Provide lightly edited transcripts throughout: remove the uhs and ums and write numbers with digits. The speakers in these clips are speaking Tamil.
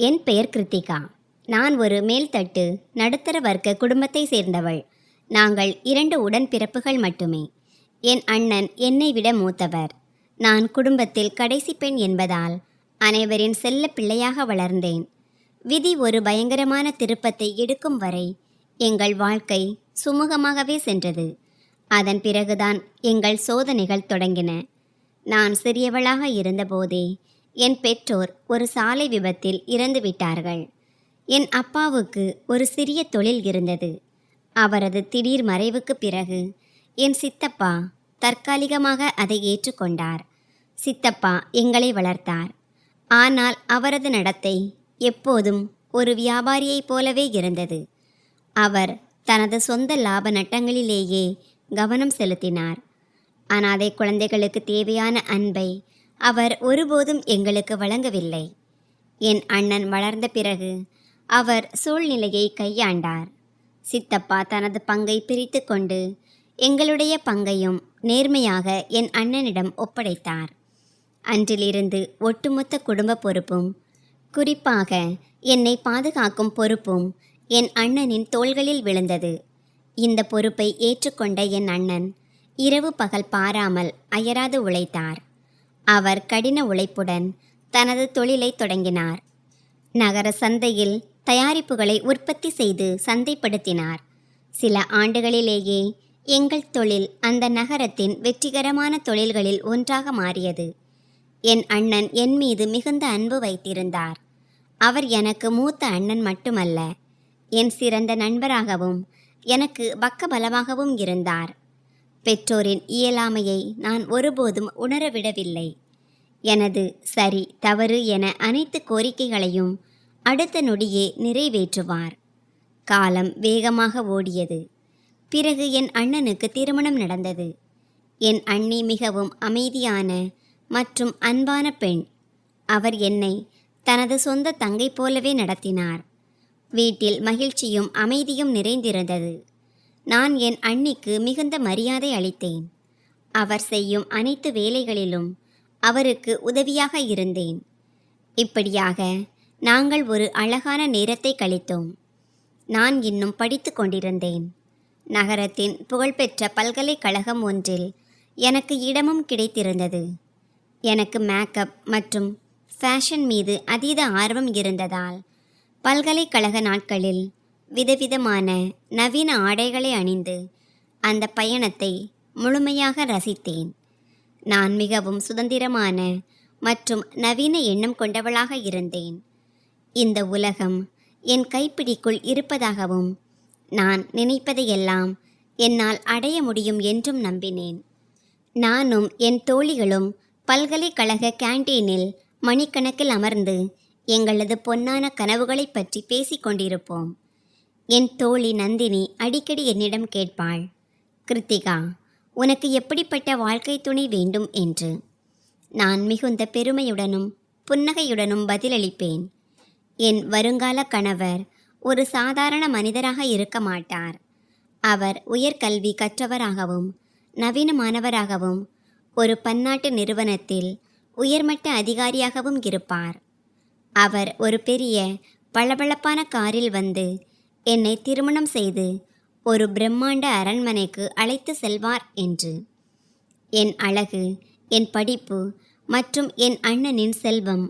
என் பெயர் கிருத்திகா. நான் ஒரு மேல்தட்டு நடுத்தர வர்க்க குடும்பத்தை சேர்ந்தவள். நாங்கள் 2 உடன்பிறப்புகள் மட்டுமே. என் அண்ணன் என்னை விட மூத்தவர். நான் குடும்பத்தில் கடைசி பெண் என்பதால் அனைவரின் செல்ல பிள்ளையாக வளர்ந்தேன். விதி ஒரு பயங்கரமான திருப்பத்தை எடுக்கும் வரை எங்கள் வாழ்க்கை சுமூகமாகவே சென்றது. அதன் பிறகுதான் எங்கள் சோதனைகள் தொடங்கின. நான் சிறியவளாக இருந்தபோதே என் பெற்றோர் ஒரு சாலை விபத்தில் இறந்து விட்டார்கள். என் அப்பாவுக்கு ஒரு சிறிய தொழில் இருந்தது. அவரது திடீர் மறைவுக்கு பிறகு என் சித்தப்பா தற்காலிகமாக அதை ஏற்றுக்கொண்டார். சித்தப்பா எங்களை வளர்த்தார். ஆனால் அவரது நடத்தை எப்போதும் ஒரு வியாபாரியைப் போலவே இருந்தது. அவர் தனது சொந்த லாப நட்டங்களிலேயே கவனம் செலுத்தினார். அனாதை குழந்தைகளுக்கு தேவையான அன்பை அவர் ஒருபோதும் எங்களுக்கு வழங்கவில்லை. என் அண்ணன் வளர்ந்த பிறகு அவர் சூழ்நிலையை கையாண்டார். சித்தப்பா தனது பங்கை பிரித்து கொண்டு எங்களுடைய பங்கையும் நேர்மையாக என் அண்ணனிடம் ஒப்படைத்தார். அன்றிலிருந்து ஒட்டுமொத்த குடும்ப பொறுப்பும், குறிப்பாக என்னை பாதுகாக்கும் பொறுப்பும் என் அண்ணனின் தோள்களில் விழுந்தது. இந்த பொறுப்பை ஏற்றுக்கொண்ட என் அண்ணன் இரவு பகல் பாராமல் அயராது உழைத்தார். அவர் கடின உழைப்புடன் தனது தொழிலை தொடங்கினார். நகர சந்தையில் தயாரிப்புகளை உற்பத்தி செய்து சந்தைப்படுத்தினார். சில ஆண்டுகளிலேயே எங்கள் தொழில் அந்த நகரத்தின் வெற்றிகரமான தொழில்களில் ஒன்றாக மாறியது. என் அண்ணன் என் மீது மிகுந்த அன்பு வைத்திருந்தார். அவர் எனக்கு மூத்த அண்ணன் மட்டுமல்ல, என் சிறந்த நண்பராகவும் எனக்கு பக்கபலமாகவும் இருந்தார். பெற்றோரின் இயலாமையை நான் ஒருபோதும் உணரவிடவில்லை. எனது சரி தவறு என அனைத்து கோரிக்கைகளையும் அடுத்த நொடியே நிறைவேற்றுவார். காலம் வேகமாக ஓடியது. பிறகு என் அண்ணனுக்கு திருமணம் நடந்தது. என் அண்ணி மிகவும் அமைதியான மற்றும் அன்பான பெண். அவர் என்னை தனது சொந்த தங்கை போலவே நடத்தினார். வீட்டில் மகிழ்ச்சியும் அமைதியும் நிறைந்திருந்தது. நான் என் அண்ணிக்கு மிகுந்த மரியாதை அளித்தேன். அவர் செய்யும் அனைத்து வேலைகளிலும் அவருக்கு உதவியாக இருந்தேன். இப்படியாக நாங்கள் ஒரு அழகான நேரத்தை கழித்தோம். நான் இன்னும் படித்து கொண்டிருந்தேன். நகரத்தின் புகழ்பெற்ற பல்கலைக்கழகம் ஒன்றில் எனக்கு இடமும் கிடைத்திருந்தது. எனக்கு மேக்கப் மற்றும் ஃபேஷன் மீது அதீத ஆர்வம் இருந்ததால் பல்கலைக்கழக நாட்களில் விதவிதமான நவீன ஆடைகளை அணிந்து அந்த பயணத்தை முழுமையாக ரசித்தேன். நான் மிகவும் சுதந்திரமான மற்றும் நவீன எண்ணம் கொண்டவளாக இருந்தேன். இந்த உலகம் என் கைப்பிடிக்குள் இருப்பதாகவும் நான் நினைப்பதையெல்லாம் என்னால் அடைய முடியும் என்றும் நம்பினேன். நானும் என் தோழிகளும் பல்கலைக்கழக கேண்டீனில் மணிக்கணக்கில் அமர்ந்து எங்களது பொன்னான கனவுகளை பற்றி பேசிக்கொண்டிருப்போம். என் தோழி நந்தினி அடிக்கடி என்னிடம் கேட்பாள், கிருத்திகா, உனக்கு எப்படிப்பட்ட வாழ்க்கை துணை வேண்டும் என்று. நான் மிகுந்த பெருமையுடனும் புன்னகையுடனும் பதிலளிப்பேன். என் வருங்கால கணவர் ஒரு சாதாரண மனிதராக இருக்க மாட்டார். அவர் உயர்கல்வி கற்றவராகவும் நவீனமானவராகவும் ஒரு பன்னாட்டு நிறுவனத்தில் உயர்மட்ட அதிகாரியாகவும் இருப்பார். அவர் ஒரு பெரிய பளபளப்பான காரில் வந்து என்னை திருமணம் செய்து ஒரு பிரம்மாண்ட அரண்மனைக்கு அழைத்து செல்வார் என்று. என் அழகு, என் படிப்பு மற்றும் என் அண்ணனின் செல்வம்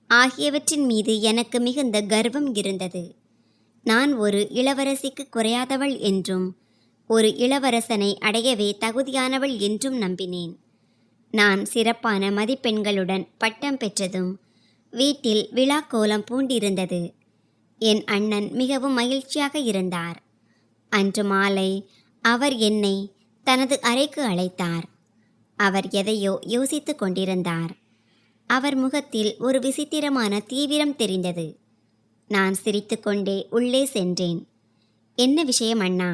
ஆகியவற்றின் மீது எனக்கு மிகுந்த கர்வம் இருந்தது. நான் ஒரு இளவரசிக்கு குறையாதவள் என்றும் ஒரு இளவரசனை அடையவே தகுதியானவள் என்றும் நம்பினேன். நான் சிறப்பான மதிப்பெண்களுடன் பட்டம் பெற்றதும் வீட்டில் விழா கோலம் பூண்டிருந்தது. என் அண்ணன் மிகவும் மகிழ்ச்சியாக இருந்தார். அன்று மாலை அவர் என்னை தனது அறைக்கு அழைத்தார். அவர் எதையோ யோசித்து கொண்டிருந்தார். அவர் முகத்தில் ஒரு விசித்திரமான தீவிரம் தெரிந்தது. நான் சிரித்துக்கொண்டே உள்ளே சென்றேன். என்ன விஷயம் அண்ணா?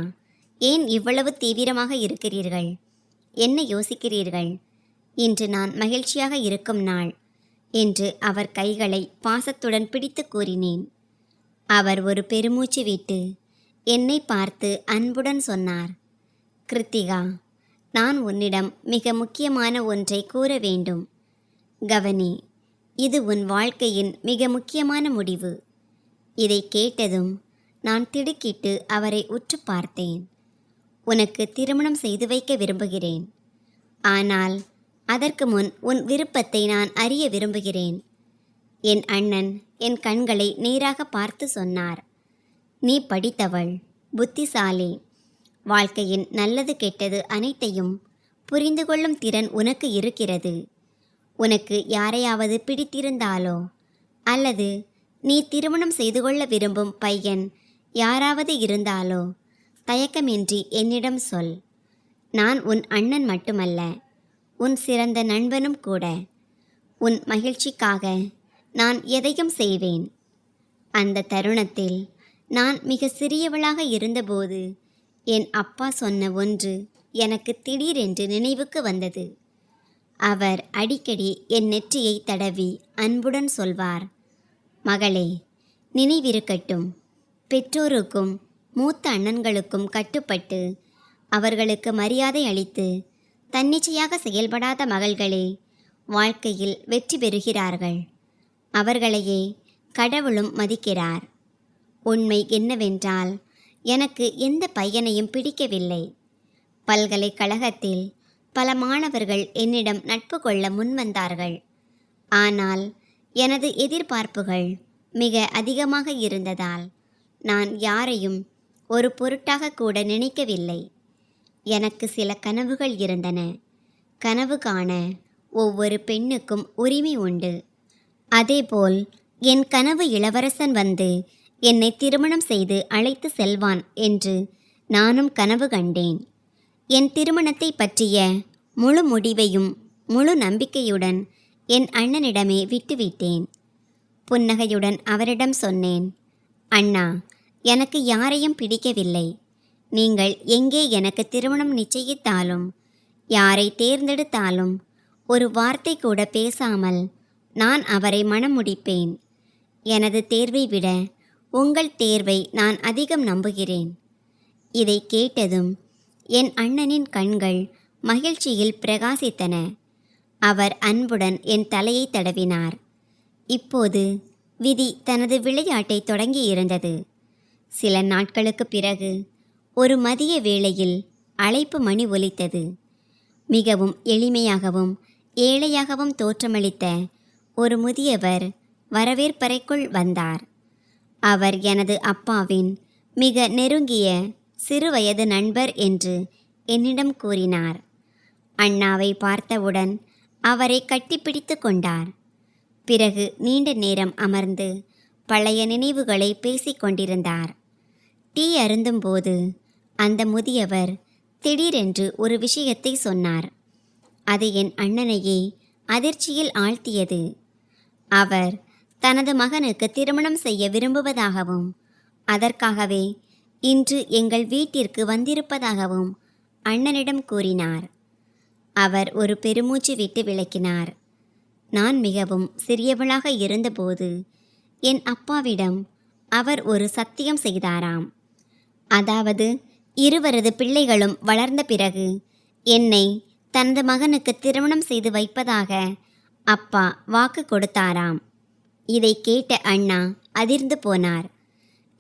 ஏன் இவ்வளவு தீவிரமாக இருக்கிறீர்கள்? என்ன யோசிக்கிறீர்கள்? இன்று நான் மகிழ்ச்சியாக இருக்கும் நாள் என்று அவர் கைகளை பாசத்துடன் பிடித்து கூறினேன். அவர் ஒரு பெருமூச்சு விட்டு என்னை பார்த்து அன்புடன் சொன்னார், கிருத்திகா, நான் உன்னிடம் மிக முக்கியமான ஒன்றை கூற வேண்டும். கவனி, இது உன் வாழ்க்கையின் மிக முக்கியமான முடிவு. இதை கேட்டதும் நான் திடுக்கிட்டு அவரை உற்று பார்த்தேன். உனக்கு திருமணம் செய்து வைக்க விரும்புகிறேன். ஆனால் அதற்கு முன் உன் விருப்பத்தை நான் அறிய விரும்புகிறேன். என் அண்ணன் என் கண்களை நேராக பார்த்து சொன்னார். நீ படித்தவள், புத்திசாலி. வாழ்க்கையின் நல்லது கெட்டது அனைத்தையும் புரிந்து கொள்ளும் திறன் உனக்கு இருக்கிறது. உனக்கு யாரையாவது பிடித்திருந்தாலோ அல்லது நீ திருமணம் செய்து கொள்ள விரும்பும் பையன் யாராவது இருந்தாலோ தயக்கமின்றி என்னிடம் சொல். நான் உன் அண்ணன் மட்டுமல்ல, உன் சிறந்த நண்பனும் கூட. உன் மகிழ்ச்சிக்காக நான் எதையும் செய்வேன். அந்த தருணத்தில் நான் மிக சிறியவளாக இருந்தபோது என் அப்பா சொன்ன ஒன்று எனக்கு திடீரென்று நினைவுக்கு வந்தது. அவர் அடிக்கடி என் நெற்றியை தடவி அன்புடன் சொல்வார், மகளே, நினைவிருக்கட்டும், பெற்றோருக்கும் மூத்த அண்ணன்களுக்கும் கட்டுப்பட்டு அவர்களுக்கு மரியாதை அளித்து தன்னிச்சையாக செயல்படாத மகள்களே வாழ்க்கையில் வெற்றி பெறுகிறார்கள். அவர்களையே கடவுளும் மதிக்கிறார். உண்மை என்னவென்றால் எனக்கு எந்த பையனையும் பிடிக்கவில்லை. பல்கலைக்கழகத்தில் பல மாணவர்கள் என்னிடம் நட்பு கொள்ள முன்வந்தார்கள். ஆனால் எனது எதிர்பார்ப்புகள் மிக அதிகமாக இருந்ததால் நான் யாரையும் ஒரு பொருட்டாக கூட நினைக்கவில்லை. எனக்கு சில கனவுகள் இருந்தன. கனவு காண ஒவ்வொரு பெண்ணுக்கும் உரிமை உண்டு. அதேபோல் என் கனவு இளவரசன் வந்து என்னை திருமணம் செய்து அழைத்து செல்வான் என்று நானும் கனவு கண்டேன். என் திருமணத்தை பற்றிய முழு முடிவையும் முழு நம்பிக்கையுடன் என் அண்ணனிடமே விட்டுவிட்டேன். புன்னகையுடன் அவரிடம் சொன்னேன், அண்ணா, எனக்கு யாரையும் பிடிக்கவில்லை. நீங்கள் எங்கே எனக்கு திருமணம் நிச்சயித்தாலும் யாரை தேர்ந்தெடுத்தாலும் ஒரு வார்த்தை கூட பேசாமல் நான் அவரை மணம் முடிப்பேன். எனது தேர்வை விட உங்கள் தேர்வை நான் அதிகம் நம்புகிறேன். இதை கேட்டதும் என் அண்ணனின் கண்கள் மகிழ்ச்சியில் பிரகாசித்தன. அவர் அன்புடன் என் தலையை தடவினார். இப்போது விதி தனது விளையாட்டை தொடங்கியிருந்தது. சில நாட்களுக்கு பிறகு ஒரு மதிய வேளையில் அழைப்பு மணி ஒலித்தது. மிகவும் எளிமையாகவும் ஏழையாகவும் தோற்றமளித்த ஒரு முதியவர் வரவேற்பறைக்குள் வந்தார். அவர் எனது அப்பாவின் மிக நெருங்கிய சிறுவயது நண்பர் என்று என்னிடம் கூறினார். அண்ணாவை பார்த்தவுடன் அவரை கட்டிப்பிடித்து கொண்டார். பிறகு நீண்ட நேரம் அமர்ந்து பழைய நினைவுகளை பேசிக்கொண்டிருந்தார். டீ அருந்தும்போது அந்த முதியவர் திடீரென்று ஒரு விஷயத்தை சொன்னார். அது என் அண்ணனையே அதிர்ச்சியில் ஆழ்த்தியது. அவர் தனது மகனுக்கு திருமணம் செய்ய விரும்புவதாகவும் அதற்காகவே இன்று எங்கள் வீட்டிற்கு வந்திருப்பதாகவும் அண்ணனிடம் கூறினார். அவர் ஒரு பெருமூச்சு விட்டு விளக்கினார். நான் மிகவும் சிறியவளாக இருந்தபோது என் அப்பாவிடம் அவர் ஒரு சத்தியம் செய்தாராம். அதாவது இருவரது பிள்ளைகளும் வளர்ந்த பிறகு என்னை தனது மகனுக்கு திருமணம் செய்து வைப்பதாக அப்பா வாக்கு கொடுத்தாராம். இதை கேட்ட அண்ணா அதிர்ந்து போனார்.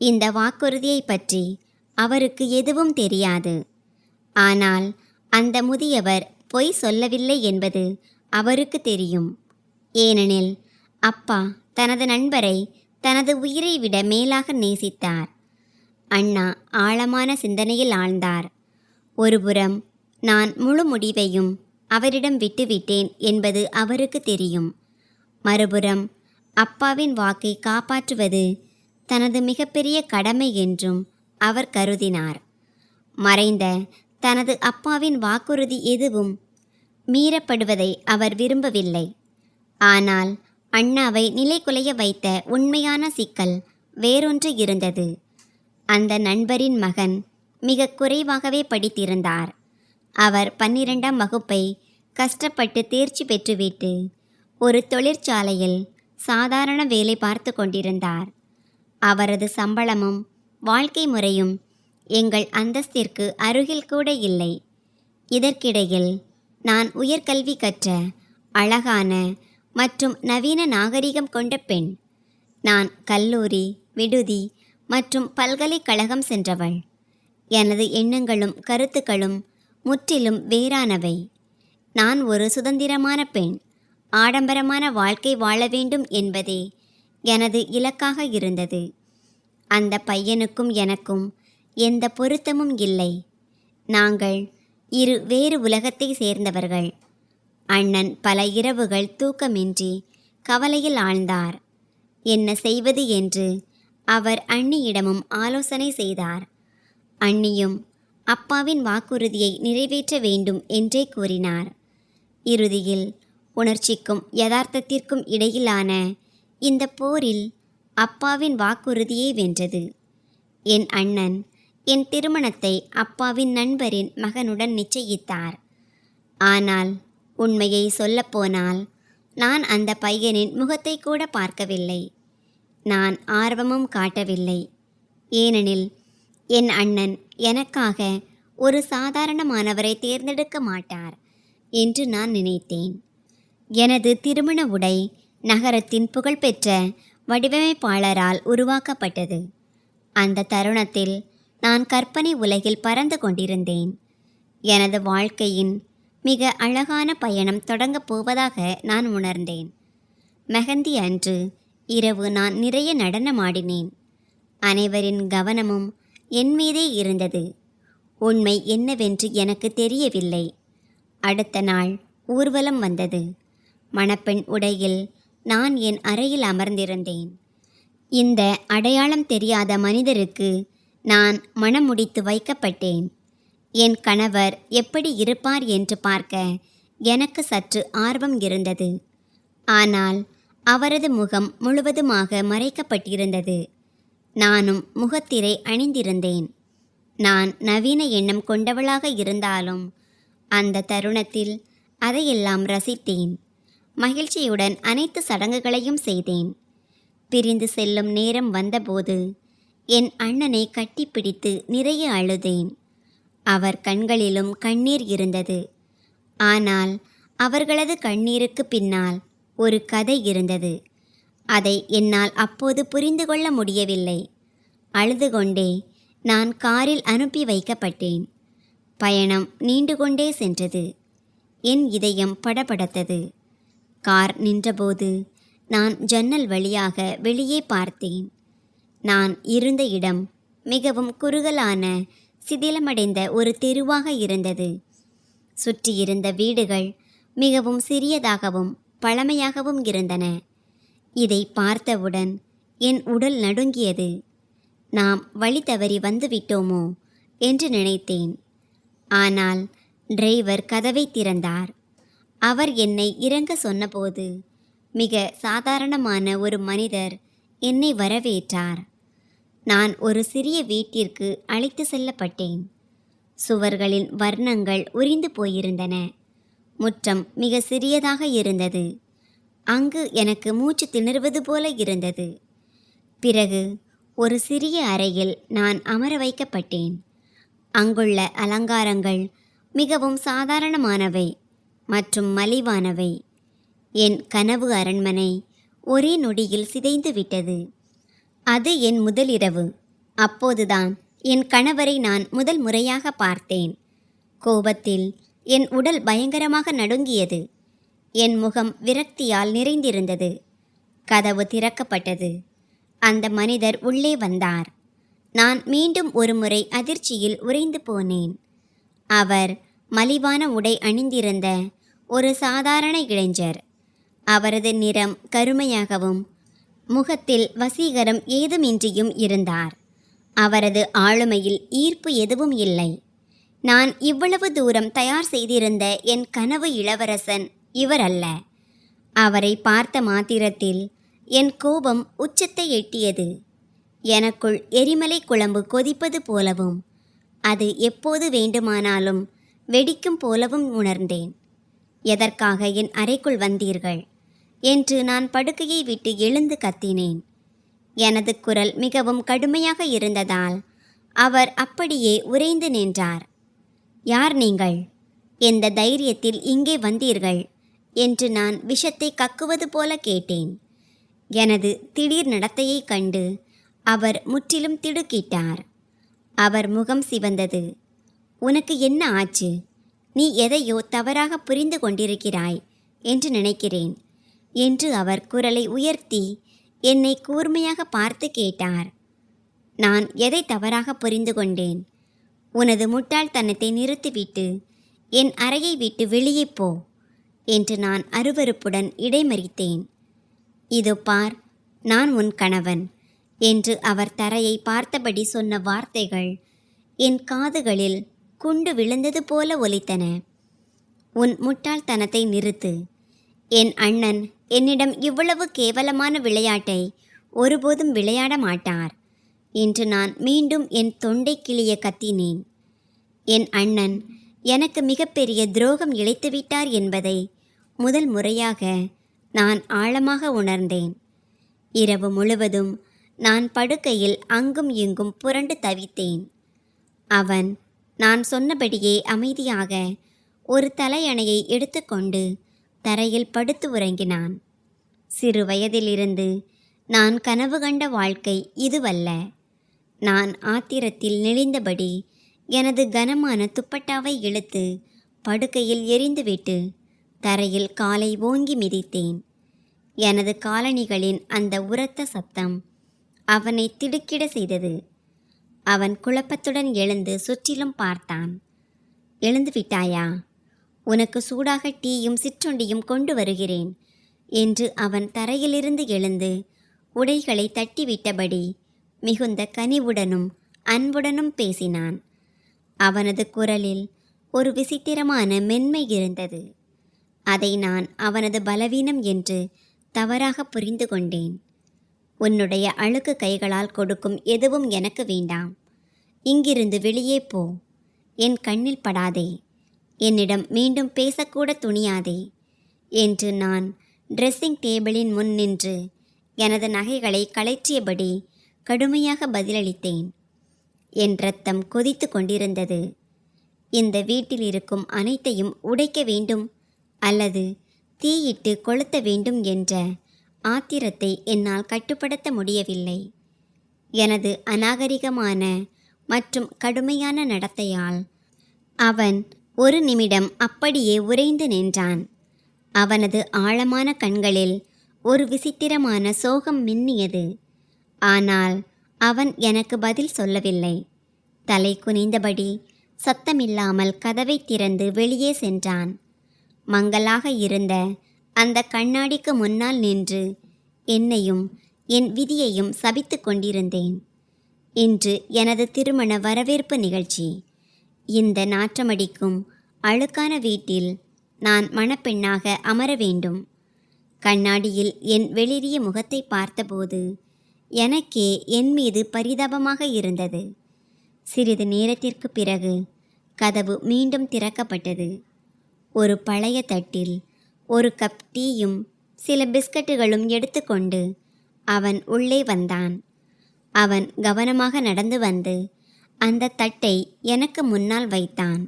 இந்த வாக்குறுதியை பற்றி அவருக்கு எதுவும் தெரியாது. ஆனால் அந்த முதியவர் பொய் சொல்லவில்லை என்பது அவருக்கு தெரியும். ஏனெனில் அப்பா தனது நண்பரை தனது உயிரை விட மேலாக நேசித்தார். அண்ணா ஆழமான சிந்தனையில் ஆழ்ந்தார். ஒருபுறம் நான் முழு முடிவையும் அவரிடம் விட்டுவிட்டேன் என்பது அவருக்கு தெரியும். மறுபுறம் அப்பாவின் வாக்கை காப்பாற்றுவது தனது மிகப்பெரிய கடமை என்றும் அவர் கருதினார். மறைந்த தனது அப்பாவின் வாக்குறுதி எதுவும் மீறப்படுவதை அவர் விரும்பவில்லை. ஆனால் அண்ணாவை நிலைகுலைய வைத்த உண்மையான சிக்கல் வேறொன்று இருந்தது. அந்த நண்பரின் மகன் மிக குறைவாகவே படித்திருந்தார். அவர் 12ஆம் வகுப்பை கஷ்டப்பட்டு தேர்ச்சி பெற்றுவிட்டு ஒரு தொழிற்சாலையில் சாதாரண வேலை பார்த்து கொண்டிருந்தார். அவரது சம்பளமும் வாழ்க்கை முறையும் எங்கள் அந்தஸ்திற்கு அருகில் கூட இல்லை. இதற்கிடையில் நான் உயர்கல்வி கற்ற அழகான மற்றும் நவீன நாகரிகம் கொண்ட பெண். நான் கல்லூரி, விடுதி மற்றும் பல்கலைக்கழகம் சென்றவள். எனது எண்ணங்களும் கருத்துக்களும் முற்றிலும் வேறானவை. நான் ஒரு சுதந்திரமான பெண். ஆடம்பரமான வாழ்க்கை வாழ வேண்டும் என்பதே எனது இலக்காக இருந்தது. அந்த பையனுக்கும் எனக்கும் எந்த பொருத்தமும் இல்லை. நாங்கள் வேறு உலகத்தை சேர்ந்தவர்கள். அண்ணன் பல இரவுகள் தூக்கமின்றி கவலையில் ஆழ்ந்தார். என்ன செய்வது என்று அவர் அண்ணியிடமும் ஆலோசனை செய்தார். அண்ணியும் அப்பாவின் வாக்குறுதியை நிறைவேற்ற வேண்டும் என்றே கூறினார். இறுதியில் உணர்ச்சிக்கும் யதார்த்தத்திற்கும் இடையிலான இந்த போரில் அப்பாவின் வாக்குறுதியே வென்றது. என் அண்ணன் என் திருமணத்தை அப்பாவின் நண்பரின் மகனுடன் நிச்சயித்தார். ஆனால் உண்மையை சொல்லப்போனால் நான் அந்த பையனின் முகத்தை கூட பார்க்கவில்லை. நான் ஆர்வமும் காட்டவில்லை. ஏனெனில் என் அண்ணன் எனக்காக ஒரு சாதாரணமானவரை தேர்ந்தெடுக்க மாட்டார் என்று நான் நினைத்தேன். எனது திருமண உடை நகரத்தின் புகழ்பெற்ற வடிவமைப்பாளரால் உருவாக்கப்பட்டது. அந்த தருணத்தில் நான் கற்பனை உலகில் பறந்து கொண்டிருந்தேன். எனது வாழ்க்கையின் மிக அழகான பயணம் தொடங்கப் போவதாக நான் உணர்ந்தேன். மெஹந்தி அன்று இரவு நான் நிறைய நடனமாடினேன். அனைவரின் கவனமும் என் மீதே இருந்தது. உண்மை என்னவென்று எனக்கு தெரியவில்லை. அடுத்த நாள் ஊர்வலம் வந்தது. மணப்பெண் உடையில் நான் என் அறையில் அமர்ந்திருந்தேன். இந்த அடையாளம் தெரியாத மனிதருக்கு நான் மணம் முடித்து வைக்கப்பட்டேன். என் கணவர் எப்படி இருப்பார் என்று பார்க்க எனக்கு சற்று ஆர்வம் இருந்தது. ஆனால் அவரது முகம் முழுவதுமாக மறைக்கப்பட்டிருந்தது. நானும் முகத்திரை அணிந்திருந்தேன். நான் நவீன எண்ணம் கொண்டவளாக இருந்தாலும் அந்த தருணத்தில் அதையெல்லாம் ரசித்தேன். மகிழ்ச்சியுடன் அனைத்து சடங்குகளையும் செய்தேன். பிரிந்து செல்லும் நேரம் வந்தபோது என் அண்ணனை கட்டிப்பிடித்து நிறைய அழுதேன். அவர் கண்களிலும் கண்ணீர் இருந்தது. ஆனால் அவர்களது கண்ணீருக்கு பின்னால் ஒரு கதை இருந்தது. அதை என்னால் அப்போது புரிந்து கொள்ள முடியவில்லை. அழுது கொண்டே நான் காரில் அனுப்பி வைக்கப்பட்டேன். பயணம் நீண்டு கொண்டே சென்றது. என் இதயம் படபடத்தது. கார் நின்றபோது நான் ஜன்னல் வழியாக வெளியே பார்த்தேன். நான் இருந்த இடம் மிகவும் குறுகலான சிதிலமடைந்த ஒரு தெருவாக இருந்தது. சுற்றியிருந்த வீடுகள் மிகவும் சிறியதாகவும் பழமையாகவும் இருந்தன. இதை பார்த்தவுடன் என் உடல் நடுங்கியது. நாம் வழி தவறி வந்துவிட்டோமோ என்று நினைத்தேன். ஆனால் டிரைவர் கதவை திறந்தார். அவர் என்னை இறங்க சொன்னபோது மிக சாதாரணமான ஒரு மனிதர் என்னை வரவேற்றார். நான் ஒரு சிறிய வீட்டிற்கு அழைத்து செல்லப்பட்டேன். சுவர்களின் வர்ணங்கள் உரிந்து போயிருந்தன. முற்றம் மிக சிறியதாக இருந்தது. அங்கு எனக்கு மூச்சு திணறுவது போல இருந்தது. பிறகு ஒரு சிறிய அறையில் நான் அமர வைக்கப்பட்டேன். அங்குள்ள அலங்காரங்கள் மிகவும் சாதாரணமானவை மற்றும் மலிவானவை. என் கனவு அரண்மனை ஒரே நொடியில் சிதைந்து விட்டது. அது என் முதலிரவு. அப்போதுதான் என் கணவரை நான் முதல் முறையாக பார்த்தேன். கோபத்தில் என் உடல் பயங்கரமாக நடுங்கியது. என் முகம் விரக்தியால் நிறைந்திருந்தது. கதவு திறக்கப்பட்டது. அந்த மனிதர் உள்ளே வந்தார். நான் மீண்டும் ஒருமுறை அதிர்ச்சியில் உறைந்து போனேன். அவர் மலிவான உடை அணிந்திருந்த ஒரு சாதாரண இளைஞர். அவரது நிறம் கருமையாகவும் முகத்தில் வசீகரம் ஏதுமின்றியும் இருந்தார். அவரது ஆளுமையில் ஈர்ப்பு எதுவும் இல்லை. நான் இவ்வளவு தூரம் தயார் செய்திருந்த என் கனவு இளவரசன் இவர் அல்ல. அவரை பார்த்த மாத்திரத்தில் என் கோபம் உச்சத்தை எட்டியது. எனக்குள் எரிமலை குழம்பு கொதிப்பது போலவும் அது எப்போது வேண்டுமானாலும் வெடிக்கும் போலவும் உணர்ந்தேன். எதற்காக என் அறைக்குள் வந்தீர்கள் என்று நான் படுக்கையை விட்டு எழுந்து கத்தினேன். எனது குரல் மிகவும் கடுமையாக இருந்ததால் அவர் அப்படியே உறைந்து நின்றார். யார் நீங்கள்? எந்த தைரியத்தில் இங்கே வந்தீர்கள் என்று நான் விஷத்தை கக்குவது போல கேட்டேன். எனது திடீர் நடத்தையைக் கண்டு அவர் முற்றிலும் திடுக்கிட்டார். அவர் முகம் சிவந்தது. உனக்கு என்ன ஆச்சு? நீ எதையோ தவறாக புரிந்து கொண்டிருக்கிறாய் என்று நினைக்கிறேன் என்று அவர் குரலை உயர்த்தி என்னை கூர்மையாக பார்த்து கேட்டார். நான் எதை தவறாக புரிந்து கொண்டேன்? உனது முட்டாள்தனத்தை நிறுத்திவிட்டு என் அறையை விட்டு வெளியே போ என்று நான் அருவருப்புடன் இடைமறித்தேன். இதோ பார், நான் உன் கணவன் என்று அவர் தரையை பார்த்தபடி சொன்ன வார்த்தைகள் என் காதுகளில் குண்டு விழுந்தது போல ஒலித்தன. உன் முட்டாள்தனத்தை நிறுத்து. என் அண்ணன் என்னிடம் இவ்வளவு கேவலமான விளையாட்டை ஒருபோதும் விளையாட மாட்டார் என்று நான் மீண்டும் என் தொண்டை கிளிய கத்தினேன். என் அண்ணன் எனக்கு மிகப்பெரிய துரோகம் இழைத்துவிட்டார் என்பதை முதல் முறையாக நான் ஆழமாக உணர்ந்தேன். இரவு முழுவதும் நான் படுக்கையில் அங்கும் இங்கும் புரண்டு தவித்தேன். அவன் நான் சொன்னபடியே அமைதியாக ஒரு தலையணையை எடுத்துக்கொண்டு தரையில் படுத்து உறங்கினான். சிறு வயதிலிருந்து நான் கனவு கண்ட வாழ்க்கை இதுவல்ல. நான் ஆத்திரத்தில் நெளிந்தபடி எனது கனமான துப்பட்டாவை இழுத்து படுக்கையில் எறிந்துவிட்டு தரையில் காலை ஓங்கி மிதித்தேன். எனது காலணிகளின் அந்த உரத்த சத்தம் அவனை திடுக்கிட செய்தது. அவன் குழப்பத்துடன் எழுந்து சுற்றிலும் பார்த்தான். எழுந்து விட்டாயா? உனக்கு சூடாக டீயும் சிற்றுண்டியும் கொண்டு வருகிறேன் என்று அவன் தரையிலிருந்து எழுந்து உடைகளை தட்டிவிட்டபடி மிகுந்த கனிவுடனும் அன்புடனும் பேசினான். அவனது குரலில் ஒரு விசித்திரமான மென்மை இருந்தது. அதை நான் அவனது பலவீனம் என்று தவறாக புரிந்து கொண்டேன். உன்னுடைய அழுக்கு கைகளால் கொடுக்கும் எதுவும் எனக்கு வேண்டாம். இங்கிருந்து வெளியே போ. என் கண்ணில் படாதே. என்னிடம் மீண்டும் பேசக்கூட துணியாதே என்று நான் ட்ரெஸ்ஸிங் டேபிளின் முன் நின்று எனது நகைகளை கழற்றியபடி கடுமையாக பதிலளித்தேன். என் இரத்தம் கொதித்து கொண்டிருந்தது. இந்த வீட்டில் இருக்கும் அனைத்தையும் உடைக்க வேண்டும் அல்லது தீயிட்டு கொளுத்த வேண்டும் என்ற ஆத்திரத்தை என்னால் கட்டுப்படுத்த முடியவில்லை. எனது அநாகரிகமான மற்றும் கடுமையான நடத்தையால் அவன் ஒரு நிமிடம் அப்படியே உறைந்து நின்றான். அவனது ஆழமான கண்களில் ஒரு விசித்திரமான சோகம் மின்னியது. ஆனால் அவன் எனக்கு பதில் சொல்லவில்லை. தலை குனிந்தபடி சத்தமில்லாமல் கதவை திறந்து வெளியே சென்றான். மங்கலாக இருந்த அந்த கண்ணாடிக்கு முன்னால் நின்று என்னையும் என் விதியையும் சபித்து கொண்டிருந்தேன். இன்று எனது திருமண வரவேற்பு நிகழ்ச்சி. இந்த நாற்றமடிக்கும் அழுக்கான வீட்டில் நான் மணப்பெண்ணாக அமர வேண்டும். கண்ணாடியில் என் வெளிரிய முகத்தை பார்த்தபோது எனக்கே என் மீது பரிதாபமாக இருந்தது. சிறிது நேரத்திற்கு பிறகு கதவு மீண்டும் திறக்கப்பட்டது. ஒரு பழைய தட்டில் ஒரு கப் டீயும் சில பிஸ்கட்டுகளும் எடுத்துக்கொண்டு அவன் உள்ளே வந்தான். அவன் கவனமாக நடந்து வந்து அந்த தட்டை எனக்கு முன்னால் வைத்தான்.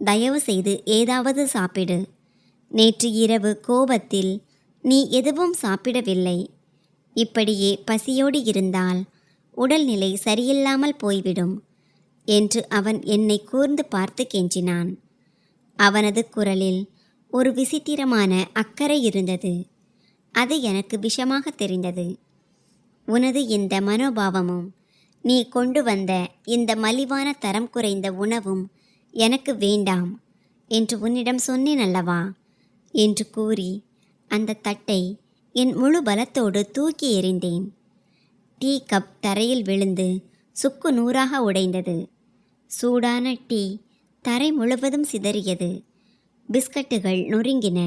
தயவு செய்து ஏதாவது சாப்பிடு. நேற்று இரவு கோபத்தில் நீ எதுவும் சாப்பிடவில்லை. இப்படியே பசியோடு இருந்தால் உடல்நிலை சரியில்லாமல் போய்விடும் என்று அவன் என்னை கூர்ந்து பார்த்து கெஞ்சினான். அவனது குரலில் ஒரு விசித்திரமான அக்கறை இருந்தது. அது எனக்கு விஷமாக தெரிந்தது. உனது இந்த மனோபாவமும் நீ கொண்டு வந்த இந்த மலிவான தரம் குறைந்த உணவும் எனக்கு வேண்டாம் என்று உன்னிடம் சொன்னேன் அல்லவா என்று கூறி அந்த தட்டை என் முழு பலத்தோடு தூக்கி எறிந்தேன். டீ கப் தரையில் விழுந்து சுக்கு நூறாக உடைந்தது. சூடான டீ தரை முழுவதும் சிதறியது. பிஸ்கட்டுகள் நொறுங்கின.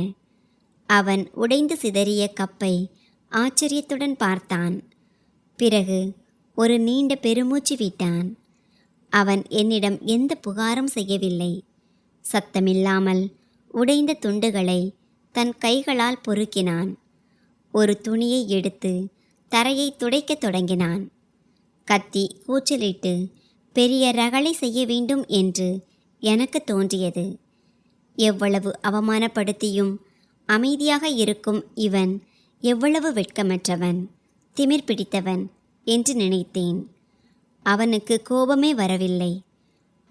அவன் உடைந்து சிதறிய கப்பை ஆச்சரியத்துடன் பார்த்தான். பிறகு ஒரு நீண்ட பெருமூச்சு விட்டான். அவன் என்னிடம் எந்த புகாரும் செய்யவில்லை. சத்தமில்லாமல் உடைந்த துண்டுகளை தன் கைகளால் பொறுக்கினான். ஒரு துணியை எடுத்து தரையை துடைக்கத் தொடங்கினான். கத்தி கூச்சலிட்டு பெரிய ரகளை செய்ய வேண்டும் என்று எனக்கு தோன்றியது. எவ்வளவு அவமானப்படுத்தியும் அமைதியாக இருக்கும் இவன் எவ்வளவு வெட்கமற்றவன், திமிர் பிடித்தவன் என்று நினைத்தேன். அவனுக்கு கோபமே வரவில்லை.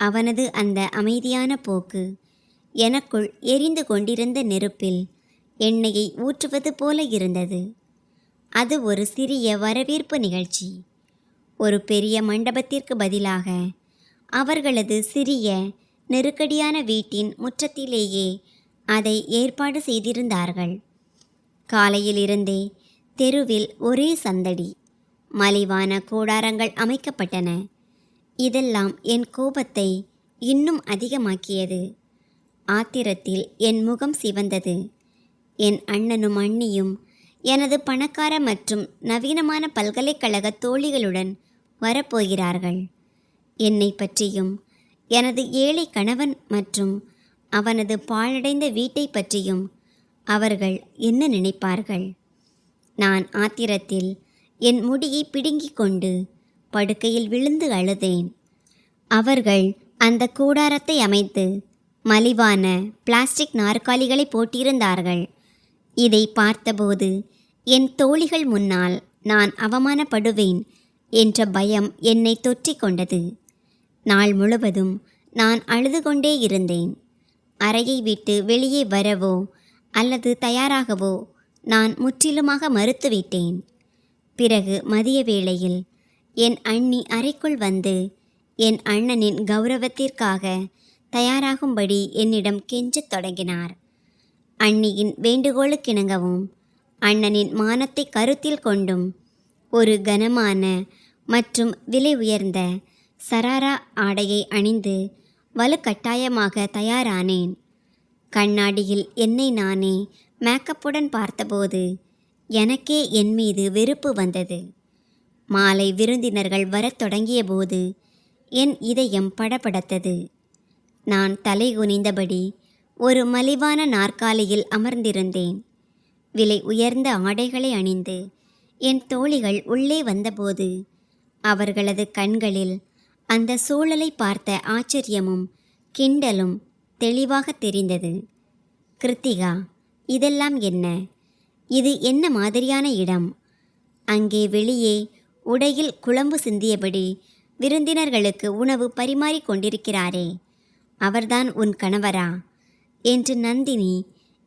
அவனது அந்த அமைதியான போக்கு எனக்குள் எரிந்து கொண்டிருந்த நெருப்பில் எண்ணெயை ஊற்றுவது போல இருந்தது. அது ஒரு சிறிய வரவேற்பு நிகழ்ச்சி. ஒரு பெரிய மண்டபத்திற்கு பதிலாக அவர்களது சிறிய நெருக்கடியான வீட்டின் முற்றத்திலேயே அதை ஏற்பாடு செய்திருந்தார்கள். காலையிலிருந்தே தெருவில் ஒரே சந்தடி, மலிவான கூடாரங்கள் அமைக்கப்பட்டன. இதெல்லாம் என் கோபத்தை இன்னும் அதிகமாக்கியது. ஆத்திரத்தில் என் முகம் சிவந்தது. என் அண்ணனும் அண்ணியும் எனது பணக்கார மற்றும் நவீனமான பல்கலைக்கழக தோழிகளுடன் வரப்போகிறார்கள். என்னை பற்றியும் எனது ஏழை கணவன் மற்றும் அவனது பாழடைந்த வீட்டை பற்றியும் அவர்கள் என்ன நினைப்பார்கள்? நான் ஆத்திரத்தில் என் முடியை பிடுங்கிக் கொண்டு படுக்கையில் விழுந்து அழுதேன். அவர்கள் அந்த கூடாரத்தை அமைத்து மலிவான பிளாஸ்டிக் நாற்காலிகளை போட்டிருந்தார்கள். இதை பார்த்தபோது என் தோழிகள் முன்னால் நான் அவமானப்படுவேன் என்ற பயம் என்னை தொற்றிக் கொண்டது. நாள் முழுவதும் நான் அழுது கொண்டே இருந்தேன். அறையை விட்டு வெளியே வரவோ அல்லது தயாராகவோ நான் முற்றிலுமாக மறுத்துவிட்டேன். பிறகு மதிய வேளையில் என் அண்ணி அறைக்குள் வந்து என் அண்ணனின் கௌரவத்திற்காக தயாராகும்படி என்னிடம் கெஞ்சத் தொடங்கினார். அண்ணியின் வேண்டுகோளுக்கிணங்கவும் அண்ணனின் மானத்தை கருத்தில் கொண்டும் ஒரு கனமான மற்றும் விலை உயர்ந்த சராரா ஆடையை அணிந்து வலுக்கட்டாயமாக தயாரானேன். கண்ணாடியில் என்னை நானே மேக்கப்புடன் பார்த்தபோது எனக்கே என் மீது வெறுப்பு வந்தது. மாலை விருந்தினர்கள் வரத் தொடங்கிய போது என் இதயம் படபடத்தது. நான் தலை குனிந்தபடி ஒரு மலிவான நாற்காலியில் அமர்ந்திருந்தேன். விலை உயர்ந்த ஆடைகளை அணிந்து என் தோழிகள் உள்ளே வந்தபோது அவர்களது கண்களில் அந்த சூழலை பார்த்த ஆச்சரியமும் கிண்டலும் தெளிவாக தெரிந்தது. கிருத்திகா, இதெல்லாம் என்ன? இது என்ன மாதிரியான இடம்? அங்கே வெளியே உடையில் குழம்பு சிந்தியபடி விருந்தினர்களுக்கு உணவு பரிமாறிக் கொண்டிருக்கிறாரே, அவர்தான் உன் கணவரா என்று நந்தினி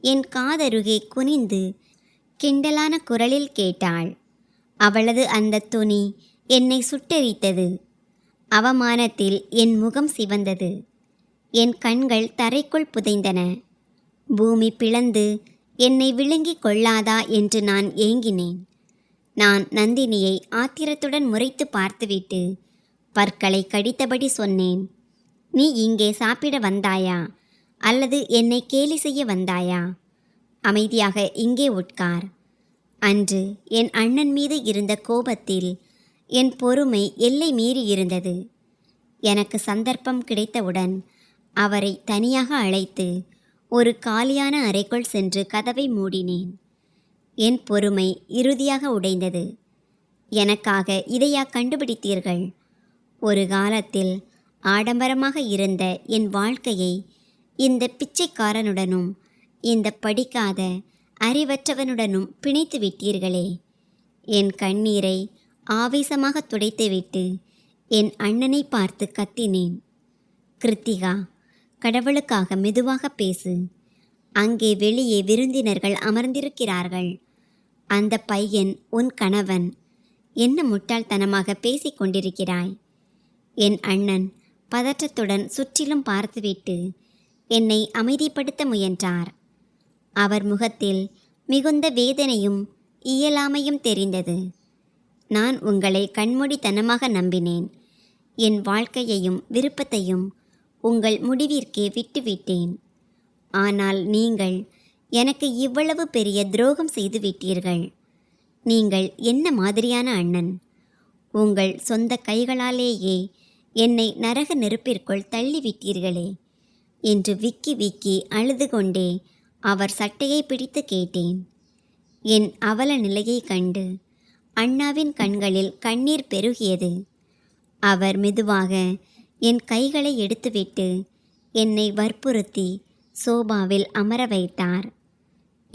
என் காதருகே குனிந்து கிண்டலான குரலில் கேட்டாள். அவளது அந்த துணி என்னை சுட்டெரித்தது. அவமானத்தில் என் முகம் சிவந்தது. என் கண்கள் தரைக்குள் புதைந்தன. பூமி பிளந்து என்னை விழுங்கிக் கொள்ளாதா என்று நான் ஏங்கினேன். நான் நந்தினியை ஆத்திரத்துடன் முறைத்து பார்த்துவிட்டு பற்களை கடித்தபடி சொன்னேன், நீ இங்கே சாப்பிட வந்தாயா அல்லது என்னை கேலி செய்ய வந்தாயா? அமைதியாக இங்கே உட்கார். அன்று என் அண்ணன் மீது இருந்த கோபத்தில் என் பொறுமை எல்லை மீறி இருந்தது. எனக்கு சந்தர்ப்பம் கிடைத்தவுடன் அவரை தனியாக அழைத்து ஒரு காலியான அறைக்குள் சென்று கதவை மூடினேன். என் பொறுமை இறுதியாக உடைந்தது. எனக்காக இதையா கண்டுபிடித்தீர்கள்? ஒரு காலத்தில் ஆடம்பரமாக இருந்த என் வாழ்க்கையை இந்த பிச்சைக்காரனுடனும் இந்த படிக்காத அறிவற்றவனுடனும் பிணைத்து விட்டீர்களே. என் கண்ணீரை ஆவேசமாக துடைத்துவிட்டு என் அண்ணனை பார்த்து கத்தினேன். கிருத்திகா, கடவுளுக்காக மெதுவாக பேசு. அங்கே வெளியே விருந்தினர்கள் அமர்ந்திருக்கிறார்கள். அந்த பையன் உன் கணவன். என்ன முட்டாள்தனமாக பேசிக் கொண்டிருக்கிறாய்? என் அண்ணன் பதற்றத்துடன் சுற்றிலும் பார்த்துவிட்டு என்னை அமைதிப்படுத்த முயன்றார். அவர் முகத்தில் மிகுந்த வேதனையும் இயலாமையும் தெரிந்தது. நான் உங்களை கண்மூடித்தனமாக நம்பினேன். என் வாழ்க்கையையும் விருப்பத்தையும் உங்கள் முடிவிற்கே விட்டுவிட்டேன். ஆனால் நீங்கள் எனக்கு இவ்வளவு பெரிய துரோகம் செய்துவிட்டீர்கள். நீங்கள் என்ன மாதிரியான அண்ணன்? உங்கள் சொந்த கைகளாலேயே என்னை நரக நெருப்பிற்குள் தள்ளிவிட்டீர்களே என்று விக்கி விக்கி அழுது கொண்டே அவர் சட்டையை பிடித்து கேட்டேன். என் அவல நிலையை கண்டு அண்ணாவின் கண்களில் கண்ணீர் பெருகியது. அவர் மெதுவாக என் கைகளை எடுத்துவிட்டு என்னை வற்புறுத்தி சோபாவில் அமர வைத்தார்.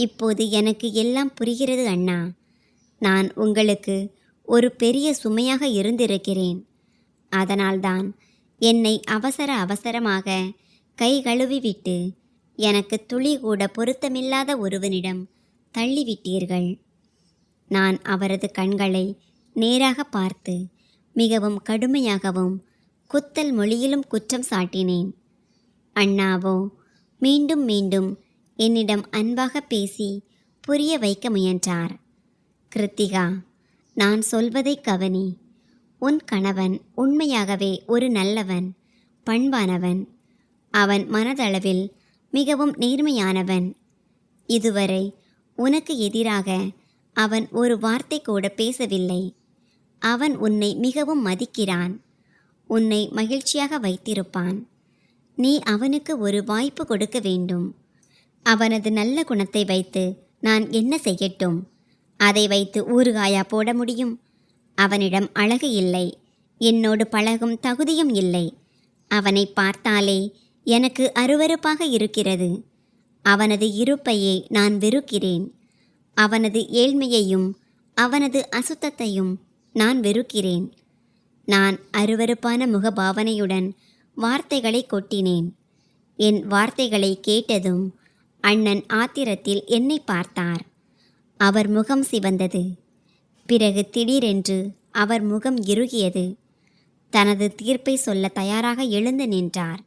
இப்போது எனக்கு எல்லாம் புரிகிறது அண்ணா. நான் உங்களுக்கு ஒரு பெரிய சுமையாக இருந்திருக்கிறேன். அதனால்தான் என்னை அவசரமாக கை கழுவிவிட்டு எனக்கு துளி கூட பொருத்தமில்லாத ஒருவனிடம் தள்ளிவிட்டீர்கள். நான் அவரது கண்களை நேராக பார்த்து மிகவும் கடுமையாகவும் குத்தல் மொழியிலும் குற்றம் சாட்டினேன். அண்ணாவோ மீண்டும் மீண்டும் என்னிடம் அன்பாக பேசி புரிய வைக்க முயன்றார். கிருத்திகா, நான் சொல்வதை கவனி. உன் கணவன் உண்மையாகவே ஒரு நல்லவன், பண்பானவன். அவன் மனதளவில் மிகவும் நேர்மையானவன். இதுவரை உனக்கு எதிராக அவன் ஒரு வார்த்தை கூட பேசவில்லை. அவன் உன்னை மிகவும் மதிக்கிறான். உன்னை மகிழ்ச்சியாக வைத்திருப்பான். நீ அவனுக்கு ஒரு வாய்ப்பு கொடுக்க வேண்டும். அவனது நல்ல குணத்தை வைத்து நான் என்ன செய்யட்டும்? அதை வைத்து ஊறுகாயா போட முடியும்? அவனிடம் அழகு இல்லை, என்னோடு பழகும் தகுதியும் இல்லை. அவனை பார்த்தாலே எனக்கு அருவருப்பாக இருக்கிறது. அவனது இருப்பையே நான் வெறுக்கிறேன். அவனது ஏழ்மையையும் அவனது அசுத்தத்தையும் நான் வெறுக்கிறேன். நான் அருவருப்பான முகபாவனையுடன் வார்த்தைகளை கொட்டினேன். என் வார்த்தைகளை கேட்டதும் அண்ணன் ஆத்திரத்தில் என்னை பார்த்தார். அவர் முகம் சிவந்தது. பிறகு திடீரென்று அவர் முகம் இறுகியது. தனது தீர்ப்பை சொல்ல தயாராக எழுந்து நின்றார்.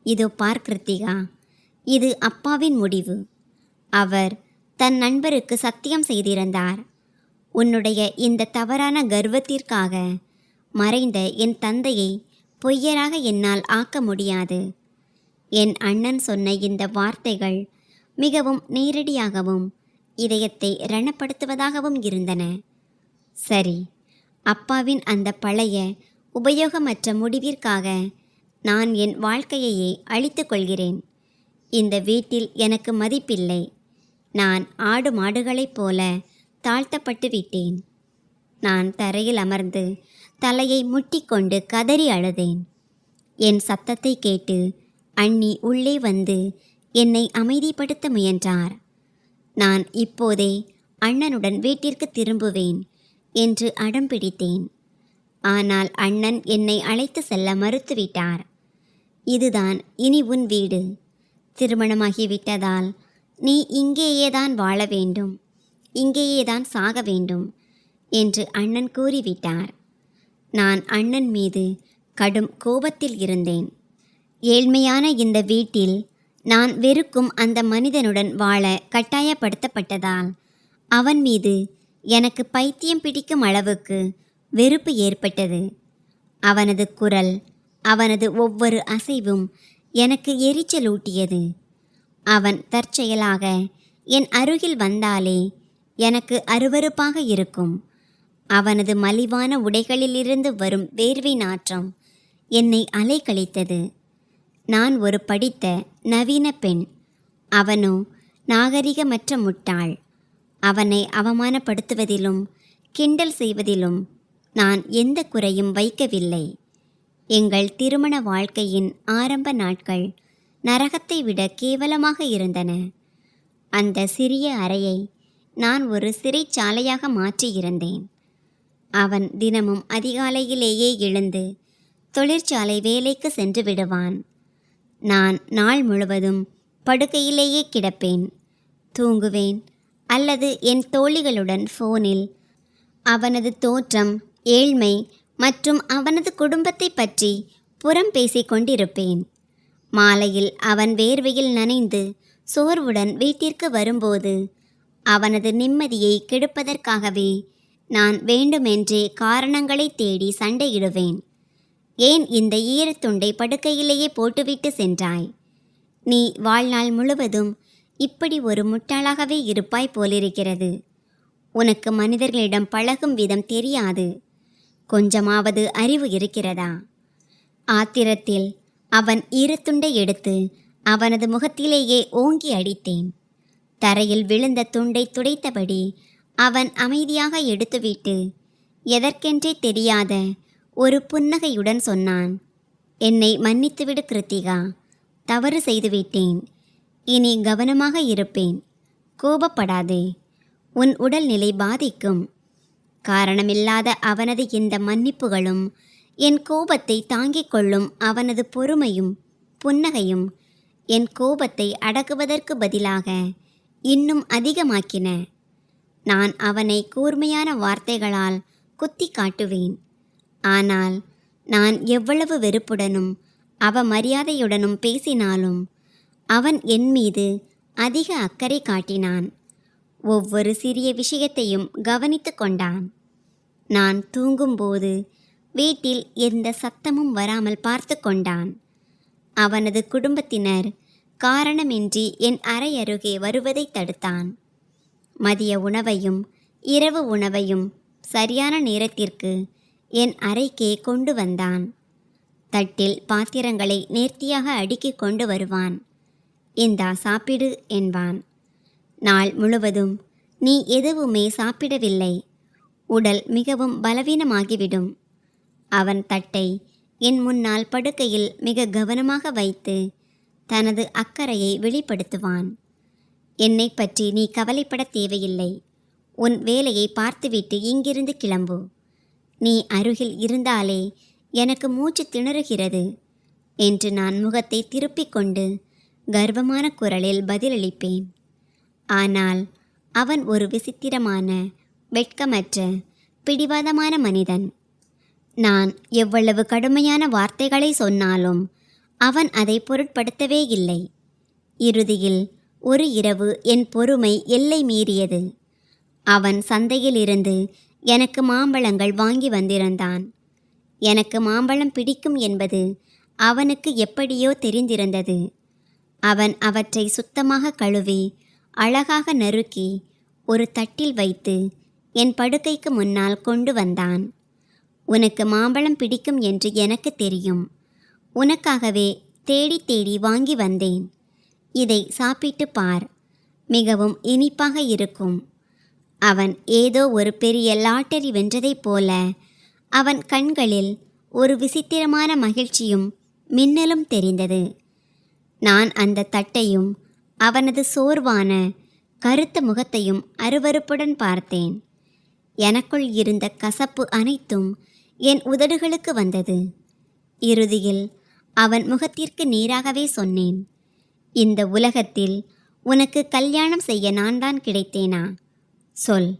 இதோ பார் கிருத்திகா, இது அப்பாவின் முடிவு. அவர் தன் நண்பருக்கு சத்தியம் செய்திருந்தார். உன்னுடைய இந்த தவறான கர்வத்திற்காக மறைந்த என் தந்தையை பொய்யராக என்னால் ஆக்க முடியாது. என் அண்ணன் சொன்ன இந்த வார்த்தைகள் மிகவும் நேரடியாகவும் இதயத்தை ரணப்படுத்துவதாகவும் இருந்தன. சரி, அப்பாவின் அந்த பழைய உபயோகமற்ற முடிவிற்காக நான் என் வாழ்க்கையையே அழித்து கொள்கிறேன். இந்த வீட்டில் எனக்கு மதிப்பில்லை. நான் ஆடு மாடுகளைப் போல தாழ்த்தப்பட்டு விட்டேன். நான் தரையில் அமர்ந்து தலையை முட்டிக்கொண்டு கதறி அழுதேன். என் சத்தத்தை கேட்டு அண்ணி உள்ளே வந்து என்னை அமைதிப்படுத்த முயன்றார். நான் இப்போதே அண்ணனுடன் வீட்டிற்கு திரும்புவேன் என்று அடம் பிடித்தேன். ஆனால் அண்ணன் என்னை அழைத்து செல்ல மறுத்துவிட்டார். இதுதான் இனி உன் வீடு. திருமணமாகிவிட்டதால் நீ இங்கேயேதான் வாழ வேண்டும், இங்கேயேதான் சாக வேண்டும் என்று அண்ணன் கூறிவிட்டார். நான் அண்ணன் மீது கடும் கோபத்தில் இருந்தேன். ஏழ்மையான இந்த வீட்டில் நான் வெறுக்கும் அந்த மனிதனுடன் வாழ கட்டாயப்படுத்தப்பட்டதால் அவன் மீது எனக்கு பைத்தியம் பிடிக்கும் அளவுக்கு வெறுப்பு ஏற்பட்டது. அவனது குரல், அவனது ஒவ்வொரு அசைவும் எனக்கு எரிச்சலூட்டியது. அவன் தற்செயலாக என் அருகில் வந்தாலே எனக்கு அருவருப்பாக இருக்கும். அவனது மலிவான உடைகளிலிருந்து வரும் வேர்வை நாற்றம் என்னை அலைக்கழித்தது. நான் ஒரு படித்த நவீன பெண், அவனோ நாகரிகமற்ற முட்டாள். அவனை அவமானப்படுத்துவதிலும் கிண்டல் செய்வதிலும் நான் எந்த குறையும் வைக்கவில்லை. எங்கள் திருமண வாழ்க்கையின் ஆரம்ப நாட்கள் நரகத்தை விட கேவலமாக இருந்தன. அந்த சிறிய அறையை நான் ஒரு சிறைச்சாலையாக மாற்றியிருந்தேன். அவன் தினமும் அதிகாலையிலேயே எழுந்து தொழிற்சாலை வேலைக்கு சென்று விடுவான். நான் நாள் முழுவதும் படுக்கையிலேயே கிடப்பேன், தூங்குவேன் அல்லது என் தோழிகளுடன் ஃபோனில் அவனது தோற்றம், ஏழ்மை மற்றும் அவனது குடும்பத்தை பற்றி புறம் பேசிக் கொண்டிருப்பேன். மாலையில் அவன் வேர்வையில் நனைந்து சோர்வுடன் வீட்டிற்கு வரும்போது அவனது நிம்மதியை கெடுப்பதற்காகவே நான் வேண்டுமென்றே காரணங்களை தேடி சண்டையிடுவேன். ஏன் இந்த ஈரத்துண்டை படுக்கையிலேயே போட்டுவிட்டு சென்றாய்? நீ வாழ்நாள் முழுவதும் இப்படி ஒரு முட்டாளாகவே இருப்பாய் போலிருக்கிறது. உனக்கு மனிதர்களிடம் பழகும் விதம் தெரியாது. கொஞ்சமாவது அறிவு இருக்கிறதா? ஆத்திரத்தில் அவன் ஈரத்துண்டை எடுத்து அவனது முகத்திலேயே ஓங்கி அடித்தேன். தரையில் விழுந்த துண்டை துடைத்தபடி அவன் அமைதியாக எடுத்துவிட்டு எதற்கென்றே தெரியாத ஒரு புன்னகையுடன் சொன்னான், என்னை மன்னித்துவிடு கிருத்திகா, தவறு செய்துவிட்டேன். இனி கவனமாக இருப்பேன். கோபப்படாதே, உன் உடல்நிலை பாதிக்கும். காரணமில்லாத அவனது இந்த மன்னிப்புகளும் என் கோபத்தை தாங்கிக் கொள்ளும் அவனது பொறுமையும் புன்னகையும் என் கோபத்தை அடக்குவதற்கு பதிலாக இன்னும் அதிகமாக்கின. நான் அவனை கூர்மையான வார்த்தைகளால் குத்தி காட்டுவேன். ஆனால் நான் எவ்வளவு வெறுப்புடனும் அவமரியாதையுடனும் பேசினாலும் அவன் என் மீது அதிக அக்கறை காட்டினான். ஒவ்வொரு சிறிய விஷயத்தையும் கவனித்து கொண்டான். நான் தூங்கும்போது வீட்டில் எந்த சத்தமும் வராமல் பார்த்து கொண்டான். அவனது குடும்பத்தினர் காரணமின்றி என் அறை அருகே வருவதை தடுத்தான். மதிய உணவையும் இரவு உணவையும் சரியான நேரத்திற்கு என் அறைக்கே கொண்டு வந்தான். தட்டில் பாத்திரங்களை நேர்த்தியாக அடுக்கிக் கொண்டு வருவான். இந்தா சாப்பிடு என்பான். நாள் முழுவதும் நீ எதுவுமே சாப்பிடவில்லை, உடல் மிகவும் பலவீனமாகிவிடும். அவன் தட்டை என் முன்னால் படுக்கையில் மிக கவனமாக வைத்து தனது அக்கறையை வெளிப்படுத்துவான். என்னை பற்றி நீ கவலைப்பட தேவையில்லை. உன் வேலையை பார்த்துவிட்டு இங்கிருந்து கிளம்பு. நீ அருகில் இருந்தாலே எனக்கு மூச்சு திணறுகிறது என்று நான் முகத்தை திருப்பிக் கொண்டு கர்வமான குரலில் பதிலளிப்பேன். ஆனால் அவன் ஒரு விசித்திரமான, வெட்கமற்ற, பிடிவாதமான மனிதன். நான் எவ்வளவு கடுமையான வார்த்தைகளை சொன்னாலும் அவன் அதை பொருட்படுத்தவே இல்லை. இறுதியில் ஒரு இரவு என் பொறுமை எல்லை மீறியது. அவன் சந்தையிலிருந்து எனக்கு மாம்பழங்கள் வாங்கி வந்திருந்தான். எனக்கு மாம்பழம் பிடிக்கும் என்பது அவனுக்கு எப்படியோ தெரிந்திருந்தது. அவன் அவற்றை சுத்தமாக கழுவி அழகாக நறுக்கி ஒரு தட்டில் வைத்து என் படுக்கைக்கு முன்னால் கொண்டு வந்தான். உனக்கு மாம்பழம் பிடிக்கும் என்று எனக்கு தெரியும். உனக்காகவே தேடி தேடி வாங்கி வந்தேன். இதை சாப்பிட்டு பார், மிகவும் இனிப்பாக இருக்கும். அவன் ஏதோ ஒரு பெரிய லாட்டரி வென்றதைப் போல அவன் கண்களில் ஒரு விசித்திரமான மகிழ்ச்சியும் மின்னலும் தெரிந்தது. நான் அந்த தட்டையும் அவனது சோர்வான கருத்த முகத்தையும் அருவருப்புடன் பார்த்தேன். எனக்குள் இருந்த கசப்பு அனைத்தும் என் உதடுகளுக்கு வந்தது. இறுதியில் அவன் முகத்திற்கு நேராகவே சொன்னேன், இந்த உலகத்தில் உனக்கு கல்யாணம் செய்ய நான் தான் கிடைத்தேனா? சொல்.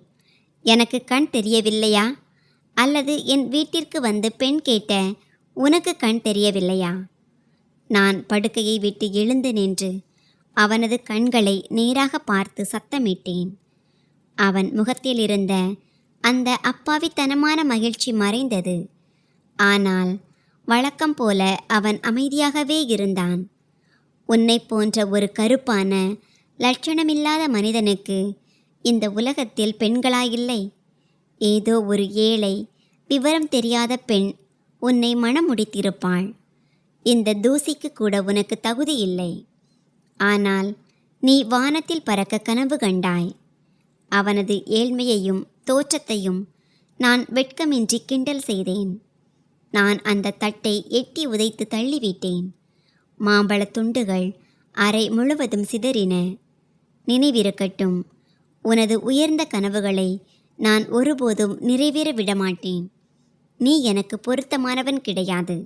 எனக்கு கண் தெரியவில்லையா? அல்லது என் வீட்டிற்கு வந்து பெண் கேட்ட உனக்கு கண் தெரியவில்லையா? நான் படுக்கையை விட்டு எழுந்து நின்று அவனது கண்களை நேராக பார்த்து சத்தமிட்டேன். அவன் முகத்தில் இருந்த அந்த அப்பாவித்தனமான மகிழ்ச்சி மறைந்தது. ஆனால் வழக்கம் போல அவன் அமைதியாகவே இருந்தான். உன்னை போன்ற ஒரு கருப்பான, லட்சணமில்லாத மனிதனுக்கு இந்த உலகத்தில் பெண்களாயில்லை. ஏதோ ஒரு ஏழை, விவரம் தெரியாத பெண் உன்னை மணம் முடித்திருப்பாள். இந்த தூசிக்கு கூட உனக்கு தகுதி இல்லை. ஆனால் நீ வானத்தில் பறக்க கனவு கண்டாய். அவனது ஏழ்மையையும் தோற்றத்தையும் நான் வெட்கமின்றி கிண்டல் செய்தேன். நான் அந்த தட்டை எட்டி உதைத்து தள்ளிவிட்டேன். மாம்பழத் துண்டுகள் அறை முழுவதும் சிதறின. நினைவிருக்கட்டும், உனது உயர்ந்த கனவுகளை நான் ஒருபோதும் நிறைவேற விடமாட்டேன். நீ எனக்கு பொருத்தமானவன் கிடையாது,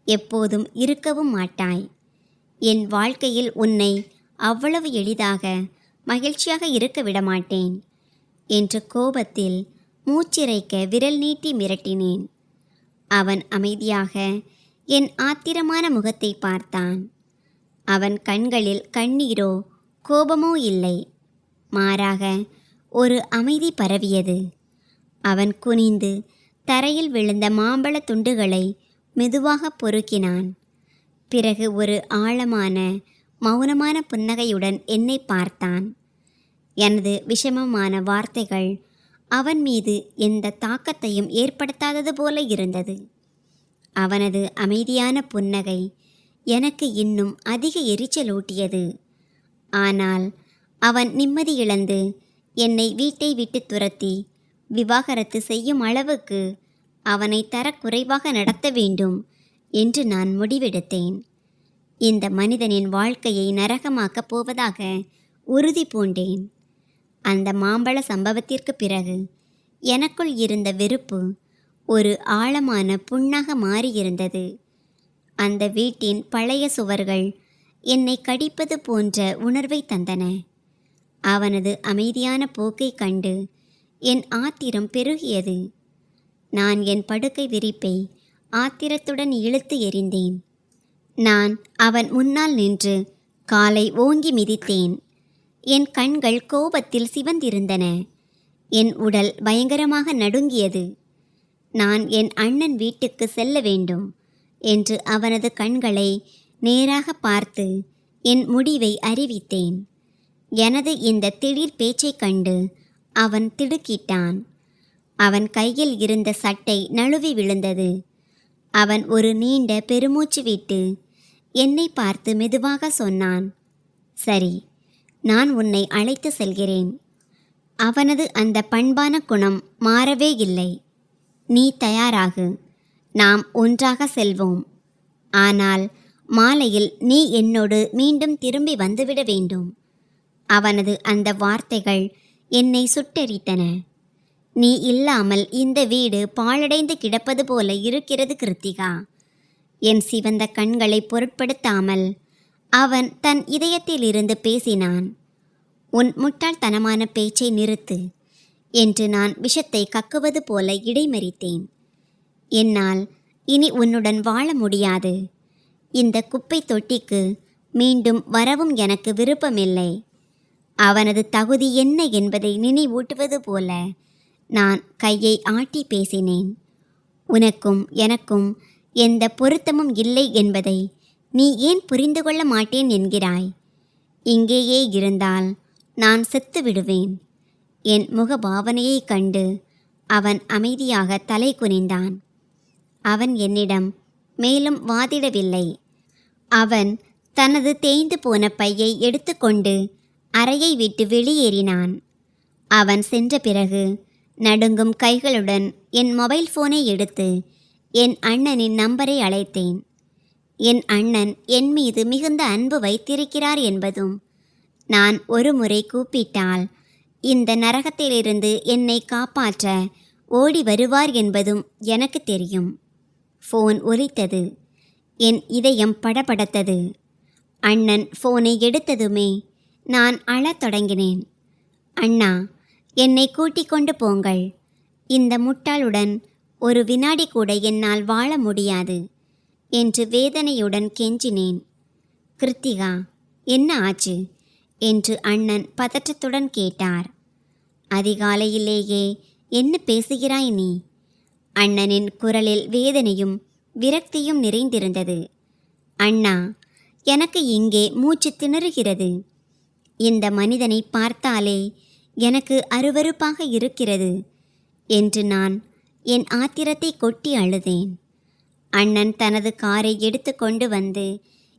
எப்போதும் இருக்கவும் மாட்டாய். என் வாழ்க்கையில் உன்னை அவ்வளவு எளிதாக மகிழ்ச்சியாக இருக்க விடமாட்டேன் என்று கோபத்தில் மூச்சிறைக்க விரல் நீட்டி மிரட்டினேன். அவன் அமைதியாக என் ஆத்திரமான முகத்தை பார்த்தான். அவன் கண்களில் கண்ணீரோ கோபமோ இல்லை, மாறாக ஒரு அமைதி பரவியது. அவன் குனிந்து தரையில் விழுந்த மாம்பழத் துண்டுகளை மெதுவாக பொறுக்கினான். பிறகு ஒரு ஆழமான, மௌனமான புன்னகையுடன் என்னை பார்த்தான். எனது விஷமமான வார்த்தைகள் அவன் மீது எந்த தாக்கத்தையும் ஏற்படுத்தாதது போல இருந்தது. அவனது அமைதியான புன்னகை எனக்கு இன்னும் அதிக எரிச்சலூட்டியது. ஆனால் அவன் நிம்மதி இழந்து என்னை வீட்டை விட்டு துரத்தி விவாகரத்து செய்யும் அளவுக்கு அவனை தரக்குறைவாக நடத்த வேண்டும் என்று நான் முடிவெடுத்தேன். இந்த மனிதனின் வாழ்க்கையை நரகமாக்கப் போவதாக உறுதி பூண்டேன். அந்த மாம்பழ சம்பவத்திற்கு பிறகு எனக்குள் இருந்த வெறுப்பு ஒரு ஆழமான புண்ணாக மாறியிருந்தது. அந்த வீட்டின் பழைய சுவர்கள் என்னை கடிப்பது போன்ற உணர்வை தந்தன. அவனது அமைதியான போக்கைக் கண்டு என் ஆத்திரம் பெருகியது. நான் என் படுக்கை விரிப்பை ஆத்திரத்துடன் இழுத்து எறிந்தேன். நான் அவன் முன்னால் நின்று காலை ஓங்கி மிதித்தேன். என் கண்கள் கோபத்தில் சிவந்திருந்தன. என் உடல் பயங்கரமாக நடுங்கியது. நான் என் அண்ணன் வீட்டுக்கு செல்ல வேண்டும் என்று அவனது கண்களை நேராக பார்த்து என் முடிவை அறிவித்தேன். எனது இந்த திடீர் பேச்சைக் கண்டு அவன் திடுக்கிட்டான். அவன் கையில் இருந்த சட்டை நழுவி விழுந்தது. அவன் ஒரு நீண்ட பெருமூச்சு விட்டு என்னை பார்த்து மெதுவாக சொன்னான், சரி, நான் உன்னை அழைத்து செல்கிறேன். அவனது அந்த பண்பான குணம் மாறவே இல்லை. நீ தயாராகு, நாம் ஒன்றாக செல்வோம். ஆனால் மாலையில் நீ என்னோடு மீண்டும் திரும்பி வந்துவிட வேண்டும். அவனது அந்த வார்த்தைகள் என்னை சுட்டெரித்தன. நீ இல்லாமல் இந்த வீடு பாழடைந்து கிடப்பது போல இருக்கிறது கிருத்திகா. என் சிவந்த கண்களை பொருட்படுத்தாமல் அவன் தன் இதயத்திலிருந்து பேசினான். உன் முட்டாள்தனமான பேச்சை நிறுத்து என்று நான் விஷத்தை கக்குவது போல இடைமறித்தேன். என்னால் இனி உன்னுடன் வாழ முடியாது. இந்த குப்பை தொட்டிக்கு மீண்டும் வரவும் எனக்கு விருப்பமில்லை. அவனது தகுதி என்ன என்பதை நினைவூட்டுவது போல நான் கையை ஆட்டி பேசினேன். உனக்கும் எனக்கும் எந்த பொருத்தமும் இல்லை என்பதை நீ ஏன் புரிந்து கொள்ள மாட்டேன் என்கிறாய்? இங்கேயே இருந்தால் நான் செத்து விடுவேன். என் முகபாவனையைக் கண்டு அவன் அமைதியாக தலை குனிந்தான். அவன் என்னிடம் மேலும் வாதிடவில்லை. அவன் தனது தேய்ந்து போன பையை எடுத்துக்கொண்டு அறையை விட்டு வெளியேறினான். அவன் சென்ற பிறகு நடுங்கும் கைகளுடன் என் மொபைல் ஃபோனை எடுத்து என் அண்ணனின் நம்பரை அழைத்தேன். என் அண்ணன் என் மீது மிகுந்த அன்பு வைத்திருக்கிறார் என்பதும், நான் ஒரு முறை கூப்பிட்டால் இந்த நரகத்திலிருந்து என்னை காப்பாற்ற ஓடி வருவார் என்பதும் எனக்கு தெரியும். ஃபோன் ஒலித்தது. என் இதயம் படபடத்தது. அண்ணன் ஃபோனை எடுத்ததுமே நான் அழத் தொடங்கினேன். அண்ணா, என்னை கூட்டிக் கொண்டு போங்கள். இந்த முட்டாளுடன் ஒரு வினாடி கூட என்னால் வாழ முடியாது என்று வேதனையுடன் கெஞ்சினேன். கிருத்திகா, என்ன ஆச்சு என்று அண்ணன் பதற்றத்துடன் கேட்டார். அதிகாலையிலேயே என்ன பேசுகிறாய் நீ? அண்ணனின் குரலில் வேதனையும் விரக்தியும் நிறைந்திருந்தது. அண்ணா, எனக்கு இங்கே மூச்சு திணறுகிறது. இந்த மனிதனை பார்த்தாலே எனக்கு அருவருப்பாக இருக்கிறது என்று நான் என் ஆத்திரத்தை கொட்டி அழுதேன். அண்ணன் தனது காரை எடுத்து கொண்டு வந்து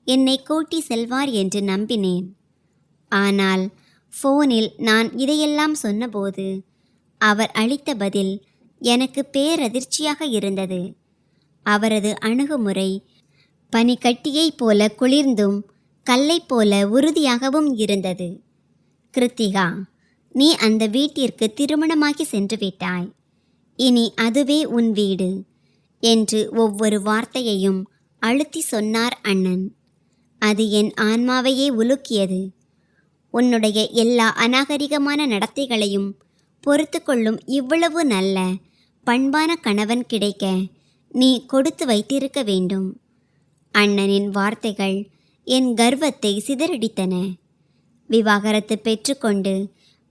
என்னை கூட்டி செல்வார் என்று நம்பினேன். ஆனால் ஃபோனில் நான் இதையெல்லாம் சொன்னபோது அவர் அளித்த பதில் எனக்கு பேரதிர்ச்சியாக இருந்தது. அவரது அணுகுமுறை பனிக்கட்டியைப் போல குளிர்ந்தும் கல்லைப் போல உறுதியாகவும் இருந்தது. கிருத்திகா, நீ அந்த வீட்டிற்கு திருமணமாகி சென்று விட்டாய். இனி அதுவே உன் வீடு என்று ஒவ்வொரு வார்த்தையையும் அழுத்தி சொன்னார் அண்ணன். அது என் ஆன்மாவையே உலுக்கியது. உன்னுடைய எல்லா அநாகரிகமான நடத்தைகளையும் பொறுத்து கொள்ளும் இவ்வளவு நல்ல பண்பான கணவன் கிடைக்க நீ கொடுத்து வைத்திருக்க வேண்டும். அண்ணனின் வார்த்தைகள் என் கர்வத்தை சிதறடித்தன. விவாகரத்து பெற்றுக்கொண்டு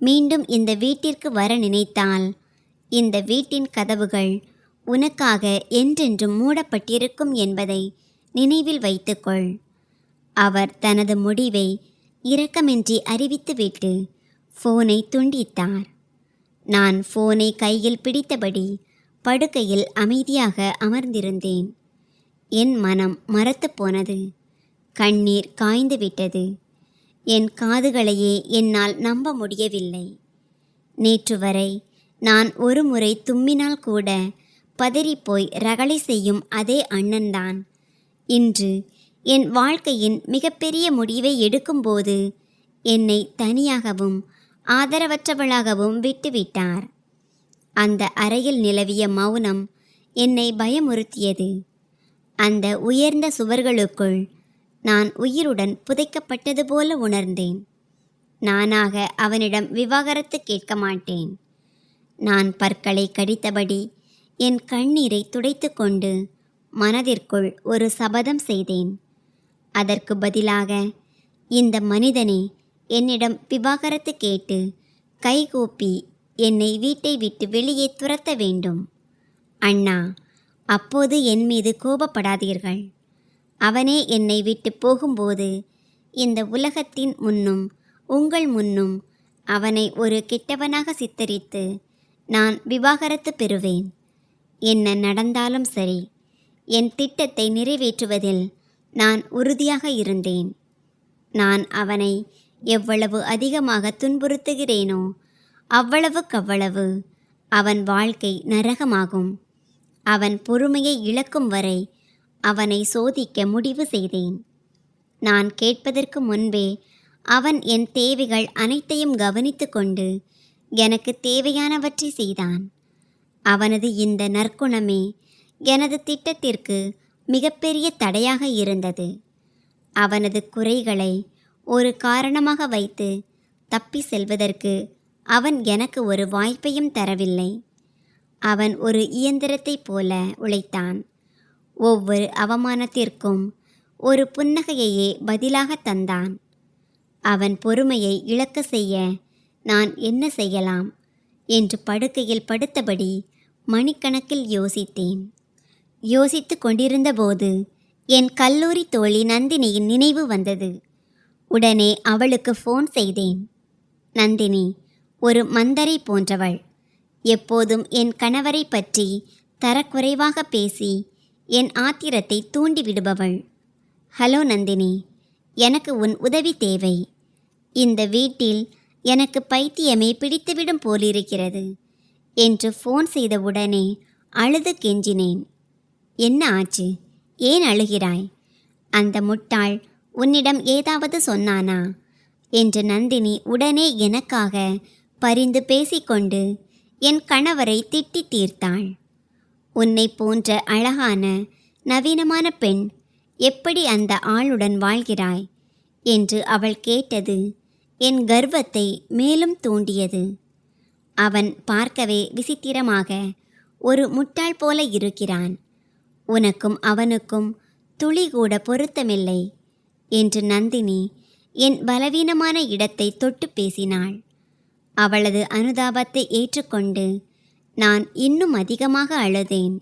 மீண்டும் இந்த வீட்டிற்கு வர நினைத்தால் இந்த வீட்டின் கதவுகள் உனக்காக என்றென்றும் மூடப்பட்டிருக்கும் என்பதை நினைவில் வைத்துக்கொள். அவர் தனது முடிவை இரக்கமின்றி அறிவித்துவிட்டு ஃபோனை துண்டித்தார். நான் ஃபோனை கையில் பிடித்தபடி படுக்கையில் அமைதியாக அமர்ந்திருந்தேன். என் மனம் மரத்து போனது. கண்ணீர் காய்ந்து விட்டது. என் காதுகளையே என்னால் நம்ப முடியவில்லை. நேற்று வரை நான் ஒரு முறை தும்மினால் கூட பதறிப்போய் ரகளை செய்யும் அதே அண்ணன்தான் இன்று என் வாழ்க்கையின் மிகப்பெரிய முடிவை எடுக்கும்போது என்னை தனியாகவும் ஆதரவற்றவளாகவும் விட்டுவிட்டார். அந்த அறையில் நிலவிய மௌனம் என்னை பயமுறுத்தியது. அந்த உயர்ந்த சுவர்களுக்குள் நான் உயிருடன் புதைக்கப்பட்டது போல உணர்ந்தேன். நானாக அவனிடம் விவாகரத்து கேட்க மாட்டேன். நான் பற்களை கடித்தபடி என் கண்ணீரை துடைத்து கொண்டு மனதிற்குள் ஒரு சபதம் செய்தேன். அதற்கு பதிலாக இந்த மனிதனே என்னிடம் விவாகரத்து கேட்டு கைகூப்பி என்னை வீட்டை விட்டு வெளியே துரத்த வேண்டும். அண்ணா, அப்போது என் மீது கோபப்படாதீர்கள். அவனே என்னை விட்டு போகும்போது இந்த உலகத்தின் முன்னும் உங்கள் முன்னும் அவனை ஒரு கெட்டவனாக சித்தரித்து நான் விவாகரத்து பெறுவேன். என்ன நடந்தாலும் சரி, என் திட்டத்தை நிறைவேற்றுவதில் நான் உறுதியாக இருந்தேன். நான் அவனை எவ்வளவு அதிகமாக துன்புறுத்துகிறேனோ அவ்வளவுக்கவ்வளவு அவன் வாழ்க்கை நரகமாகும். அவன் பொறுமையை இழக்கும் வரை அவனை சோதிக்க முடிவு செய்தேன். நான் கேட்பதற்கு முன்பே அவன் என் தேவைகள் அனைத்தையும் கவனித்து கொண்டு எனக்கு தேவையானவற்றை செய்தான். அவனது இந்த நற்குணமே எனது திட்டத்திற்கு மிகப்பெரிய தடையாக இருந்தது. அவனது குறைகளை ஒரு காரணமாக வைத்து தப்பி செல்வதற்கு அவன் எனக்கு ஒரு வாய்ப்பையும் தரவில்லை. அவன் ஒரு இயந்திரத்தைப் போல உழைத்தான். ஒவ்வொரு அவமானத்திற்கும் ஒரு புன்னகையையே பதிலாக தந்தான். அவன் பொறுமையை இழக்க செய்ய நான் என்ன செய்யலாம் என்று படுக்கையில் படுத்தபடி மணிக்கணக்கில் யோசித்தேன். யோசித்து கொண்டிருந்தபோது என் கல்லூரி தோழி நந்தினியின் நினைவு வந்தது. உடனே அவளுக்கு ஃபோன் செய்தேன். நந்தினி ஒரு மந்தரை போன்றவள். எப்போதும் என் கணவரை பற்றி தரக்குறைவாக பேசி என் ஆத்திரத்தை தூண்டிவிடுபவள். ஹலோ நந்தினி, எனக்கு உன் உதவி தேவை. இந்த வீட்டில் எனக்கு பைத்தியமே பிடித்துவிடும் போலிருக்கிறது என்று ஃபோன் செய்தவுடனே அழுது கெஞ்சினேன். என்ன ஆச்சு? ஏன் அழுகிறாய்? அந்த முட்டாள் உன்னிடம் ஏதாவது சொன்னானா என்று நந்தினி உடனே எனக்காக பரிந்து பேசிக்கொண்டு என் கணவரை திட்டி தீர்த்தாள். உன்னை போன்ற அழகான நவீனமான பெண் எப்படி அந்த ஆளுடன் வாழ்கிறாய் என்று அவள் கேட்டது என் கர்வத்தை மேலும் தூண்டியது. அவன் பார்க்கவே விசித்திரமாக ஒரு முட்டாள் போல இருக்கிறான். உனக்கும் அவனுக்கும் துளி கூட பொருத்தமில்லை என்று நந்தினி என் பலவீனமான இடத்தை தொட்டு பேசினாள். அவளது அனுதாபத்தை ஏற்றுக்கொண்டு நான் இன்னும் அதிகமாக அழுதேன்.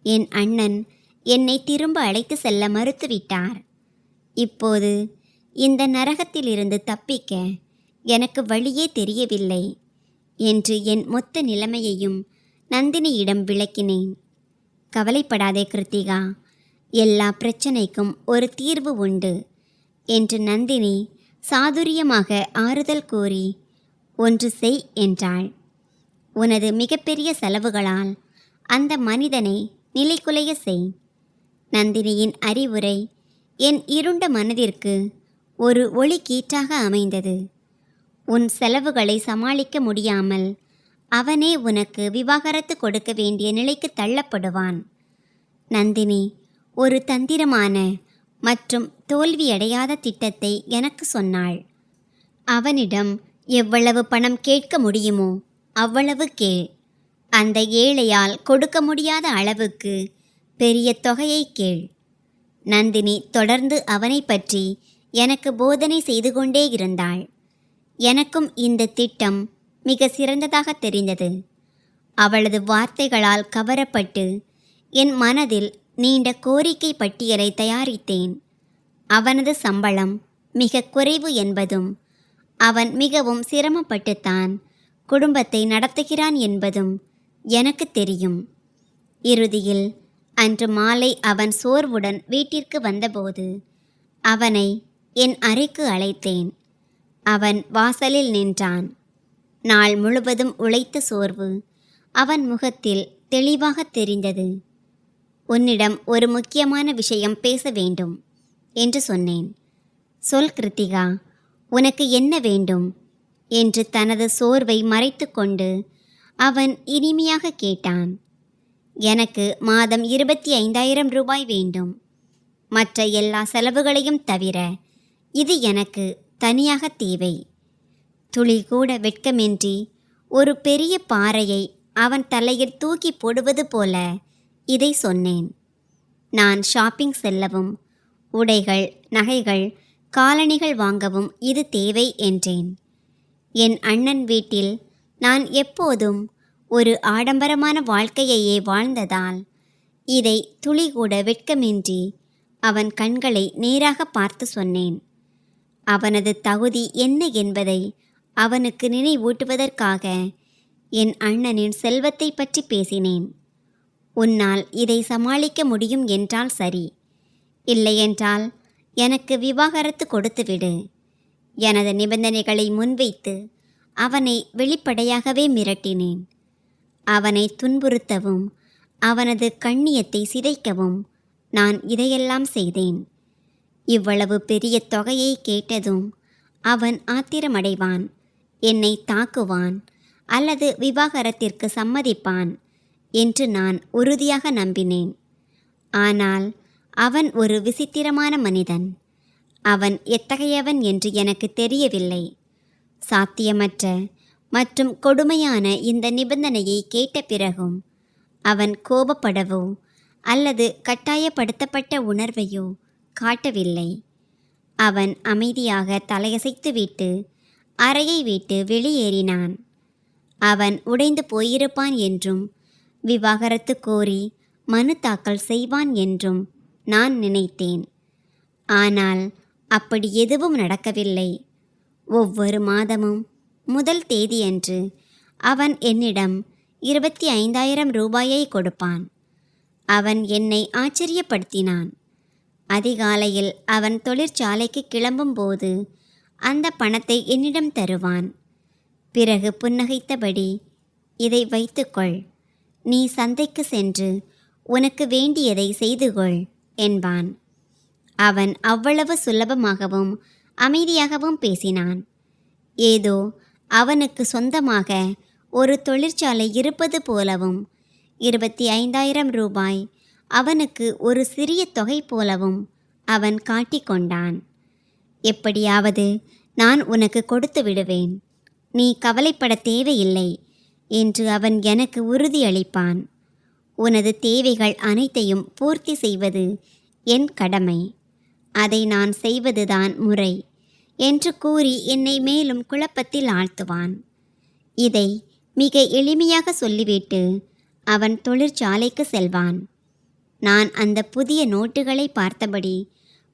என் அண்ணன் என்னை திரும்ப அழைத்து செல்ல மறுத்துவிட்டார். இப்போது இந்த நரகத்திலிருந்து தப்பிக்க எனக்கு வழியே தெரியவில்லை என்று என் மொத்த நிலைமையையும் நந்தினியிடம் விளக்கினேன். கவலைப்படாதே கிருத்திகா, எல்லா பிரச்சனைக்கும் ஒரு தீர்வு உண்டு என்று நந்தினி சாதுரியமாக ஆறுதல் கூறி ஒன்று செய் என்றாள். உனது மிகப்பெரிய செலவுகளால் அந்த மனிதனை நிலைகுலைய செய். நந்தினியின் அறிவுரை என் இருண்ட மனதிற்கு ஒரு ஒளி கீற்றாக அமைந்தது. உன் செலவுகளை சமாளிக்க முடியாமல் அவனே உனக்கு விவாகரத்து கொடுக்க வேண்டிய நிலைக்கு தள்ளப்படுவான். நந்தினி ஒரு தந்திரமான மற்றும் தோல்வியடையாத திட்டத்தை எனக்கு சொன்னாள். அவனிடம் எவ்வளவு பணம் கேட்க முடியுமோ அவ்வளவு கேள். அந்த ஏழையால் கொடுக்க முடியாத அளவுக்கு பெரிய தொகையை கேள். நந்தினி தொடர்ந்து அவனை பற்றி எனக்கு போதனை செய்து கொண்டே இருந்தாள். எனக்கும் இந்த திட்டம் மிக சிறந்ததாக தெரிந்தது. அவளது வார்த்தைகளால் கவரப்பட்டு என் மனதில் நீண்ட கோரிக்கை பட்டியலை தயாரித்தேன். அவனது சம்பளம் மிக குறைவு என்பதும் அவன் மிகவும் சிரமப்பட்டுத்தான் குடும்பத்தை நடத்துகிறான் என்பதும் எனக்கு தெரியும். இறுதியில் அன்று மாலை அவன் சோர்வுடன் வீட்டிற்கு வந்தபோது அவனை என் அறைக்கு அழைத்தேன். அவன் வாசலில் நின்றான். நாள் முழுவதும் உழைத்த சோர்வு அவன் முகத்தில் தெளிவாக தெரிந்தது. உன்னிடம் ஒரு முக்கியமான விஷயம் பேச வேண்டும் என்று சொன்னேன். சொல் கிருத்திகா, உனக்கு என்ன வேண்டும் என்று தனது சோர்வை மறைத்து கொண்டு அவன் இனிமையாக கேட்டான். எனக்கு மாதம் 25,000 ரூபாய் வேண்டும். மற்ற எல்லா செலவுகளையும் தவிர இது எனக்கு தனியாக தேவை. துளி கூட வெட்கமின்றி ஒரு பெரிய பாறையை அவன் தலையில் தூக்கி போடுவது போல இதை சொன்னேன். நான் ஷாப்பிங் செல்லவும், உடைகள், நகைகள், காலணிகள் வாங்கவும் இது தேவை என்றேன். என் அண்ணன் வீட்டில் நான் எப்போதும் ஒரு ஆடம்பரமான வாழ்க்கையையே வாழ்ந்ததால் இதை துளி கூட வெட்கமின்றி அவன் கண்களை நேராக பார்த்து சொன்னேன். அவனது தகுதி என்ன என்பதை அவனுக்கு நினைவூட்டுவதற்காக என் அண்ணனின் செல்வத்தை பற்றி பேசினேன். உன்னால் இதை சமாளிக்க முடியும் என்றால் சரி, இல்லையென்றால் எனக்கு விவாகரத்து கொடுத்துவிடு. எனது நிபந்தனைகளை முன்வைத்து அவனை வெளிப்படையாகவே மிரட்டினேன். அவனை துன்புறுத்தவும் அவனது கண்ணியத்தை சிதைக்கவும் நான் இதையெல்லாம் செய்தேன். இவ்வளவு பெரிய தொகையை கேட்டதும் அவன் ஆத்திரமடைவான், என்னை தாக்குவான் அல்லது விவாகரத்திற்கு சம்மதிப்பான் என்று நான் உறுதியாக நம்பினேன். ஆனால் அவன் ஒரு விசித்திரமான மனிதன். அவன் எத்தகையவன் என்று எனக்கு தெரியவில்லை. சாத்தியமற்ற மற்றும் கொடுமையான இந்த நிபந்தனையை கேட்ட பிறகும் அவன் கோபப்படவோ அல்லது கட்டாயப்படுத்தப்பட்ட உணர்வையோ காட்டவில்லை. அவன் அமைதியாக தலையசைத்துவிட்டு அறையை விட்டு வெளியேறினான். அவன் உடைந்து போயிருப்பான் என்றும் விவாகரத்து கோரி மனு தாக்கல் செய்வான் என்றும் நான் நினைத்தேன். ஆனால் அப்படி எதுவும் நடக்கவில்லை. ஒவ்வொரு மாதமும் முதல் தேதியன்று அவன் என்னிடம் 25,000 ரூபாயை கொடுப்பான். அவன் என்னை ஆச்சரியப்படுத்தினான். அதிகாலையில் அவன் தொழிற்சாலைக்கு கிளம்பும்போது அந்த பணத்தை என்னிடம் தருவான். பிறகு புன்னகைத்தபடி, இதை வைத்துக்கொள், நீ சந்தைக்கு சென்று உனக்கு வேண்டியதை செய்து கொள் என்பான். அவன் அவ்வளவு சுலபமாகவும் அமைதியாகவும் பேசினான். ஏதோ அவனுக்கு சொந்தமாக ஒரு தொழிற்சாலை இருப்பது போலவும் 25,000 ரூபாய் அவனுக்கு ஒரு சிறிய தொகை போலவும் அவன் காட்டிக்கொண்டான். எப்படியாவது நான் உனக்கு கொடுத்து விடுவேன், நீ கவலைப்பட தேவையில்லை என்று அவன் எனக்கு உறுதியளிப்பான். உனது தேவைகள் அனைத்தையும் பூர்த்தி செய்வது என் கடமை, அதை நான் செய்வதுதான் முறை என்று கூறி என்னை மேலும் குழப்பத்தில் ஆழ்த்துவான். இதை மிக எளிமையாக சொல்லிவிட்டு அவன் தொழிற்சாலைக்கு செல்வான். நான் அந்த புதிய நோட்டுகளை பார்த்தபடி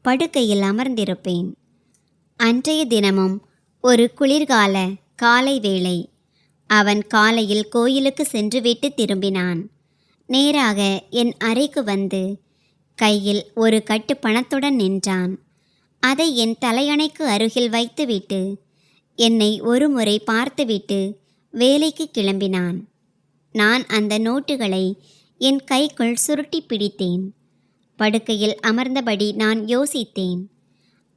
படுக்கையில் அமர்ந்திருப்பேன். அன்றைய தினமும் ஒரு குளிர்கால காலை வேளை. அவன் காலையில் கோயிலுக்கு சென்றுவிட்டு திரும்பினான். நேராக என் அறைக்கு வந்து கையில் ஒரு கட்டு பணத்துடன் நின்றான். அதை என் தலையணைக்கு அருகில் வைத்துவிட்டு என்னை ஒரு முறை பார்த்துவிட்டு வேலைக்கு கிளம்பினான். நான் அந்த நோட்டுகளை என் கைக்குள் சுருட்டி பிடித்தேன். படுக்கையில் அமர்ந்தபடி நான் யோசித்தேன்.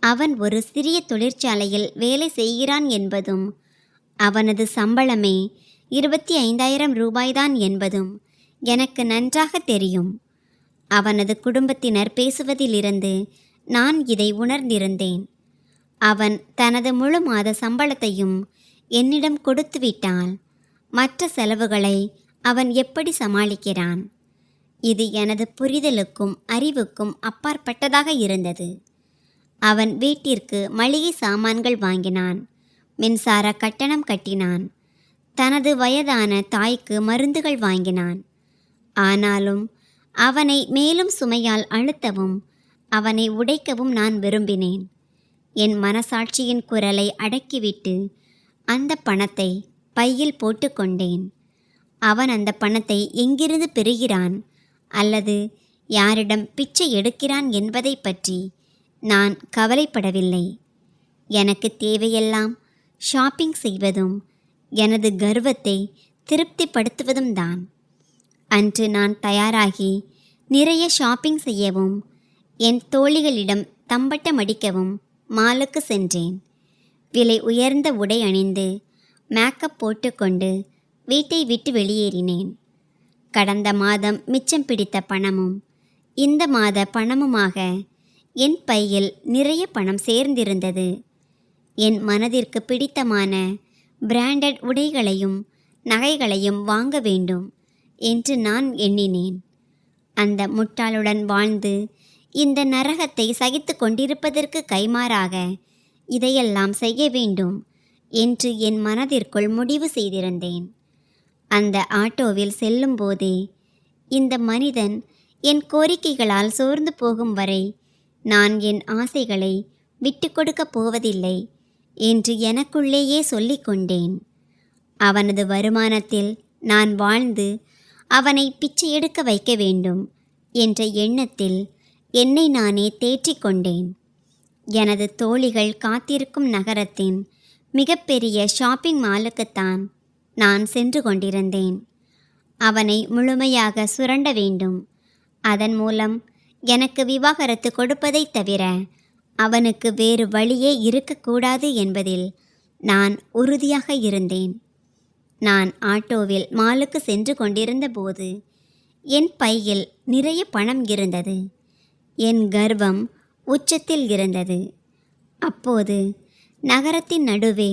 அவன் ஒரு சிறிய தொழிற்சாலையில் வேலை செய்கிறான் என்பதும் அவனது சம்பளமே 25,000 ரூபாய்தான் என்பதும் எனக்கு நன்றாக தெரியும். அவனது குடும்பத்தினர் பேசுவதிலிருந்து நான் இதை உணர்ந்திருந்தேன். அவன் தனது முழு மாத சம்பளத்தையும் என்னிடம் கொடுத்துவிட்டால் மற்ற செலவுகளை அவன் எப்படி சமாளிக்கிறான்? இது எனது புரிதலுக்கும் அறிவுக்கும் அப்பாற்பட்டதாக இருந்தது. அவன் வீட்டிற்கு மளிகை சாமான்கள் வாங்கினான், மின்சார கட்டணம் கட்டினான், தனது வயதான தாய்க்கு மருந்துகள் வாங்கினான். ஆனாலும் அவனை மேலும் சுமையால் அழுத்தவும் அவனை உடைக்கவும் நான் விரும்பினேன். என் மனசாட்சியின் குரலை அடக்கிவிட்டு அந்த பணத்தை பையில் போட்டுக்கொண்டேன். அவன் அந்த பணத்தை எங்கிருந்து பெறுகிறான் அல்லது யாரிடம் பிச்சை எடுக்கிறான் என்பதை பற்றி நான் கவலைப்படவில்லை. எனக்கு தேவையெல்லாம் ஷாப்பிங் செய்வதும் எனது கர்வத்தை திருப்திப்படுத்துவதும் தான். அன்று நான் தயாராகி நிறைய ஷாப்பிங் செய்யவும் என் தோழிகளிடம் தம்பட்டம் அடிக்கவும் மாலுக்கு சென்றேன். விலை உயர்ந்த உடை அணிந்து மேக்கப் போட்டுக்கொண்டு வீட்டை விட்டு வெளியேறினேன். கடந்த மாதம் மிச்சம் பிடித்த பணமும் இந்த மாத பணமுமாக என் பையில் நிறைய பணம் சேர்ந்திருந்தது. என் மனதிற்கு பிடித்தமான பிராண்டட் உடைகளையும் நகைகளையும் வாங்க வேண்டும் என்று நான் எண்ணினேன். அந்த முட்டாளுடன் வாழ்ந்து இந்த நரகத்தை சகித்து கொண்டிருப்பதற்கு கைமாறாக இதையெல்லாம் செய்ய வேண்டும் என்று என் மனதிற்குள் முடிவு செய்திருந்தேன். அந்த ஆட்டோவில் செல்லும்போதே இந்த மனிதன் என் கோரிக்கைகளால் சோர்ந்து போகும் வரை நான் என் ஆசைகளை விட்டு கொடுக்கப் போவதில்லை என்று எனக்குள்ளேயே சொல்லிக்கொண்டேன். அவனது வருமானத்தில் நான் வாழ்ந்து அவனை பிச்சை எடுக்க வைக்க வேண்டும் என்ற எண்ணத்தில் என்னை நானே தேற்றிக்கொண்டேன். எனது தோழிகள் காத்திருக்கும் நகரத்தின் மிகப்பெரிய ஷாப்பிங் மாலுக்குத்தான் நான் சென்று கொண்டிருந்தேன். அவனை முழுமையாக சுரண்ட வேண்டும். அதன் மூலம் எனக்கு விவாகரத்து கொடுப்பதைத் தவிர அவனுக்கு வேறு வழியே இருக்கக்கூடாது என்பதில் நான் உறுதியாக இருந்தேன். நான் ஆட்டோவில் மாலுக்கு சென்று கொண்டிருந்த போது என் பையில் நிறைய பணம் இருந்தது. என் கர்வம் உச்சத்தில் இருந்தது. அப்போது நகரத்தின் நடுவே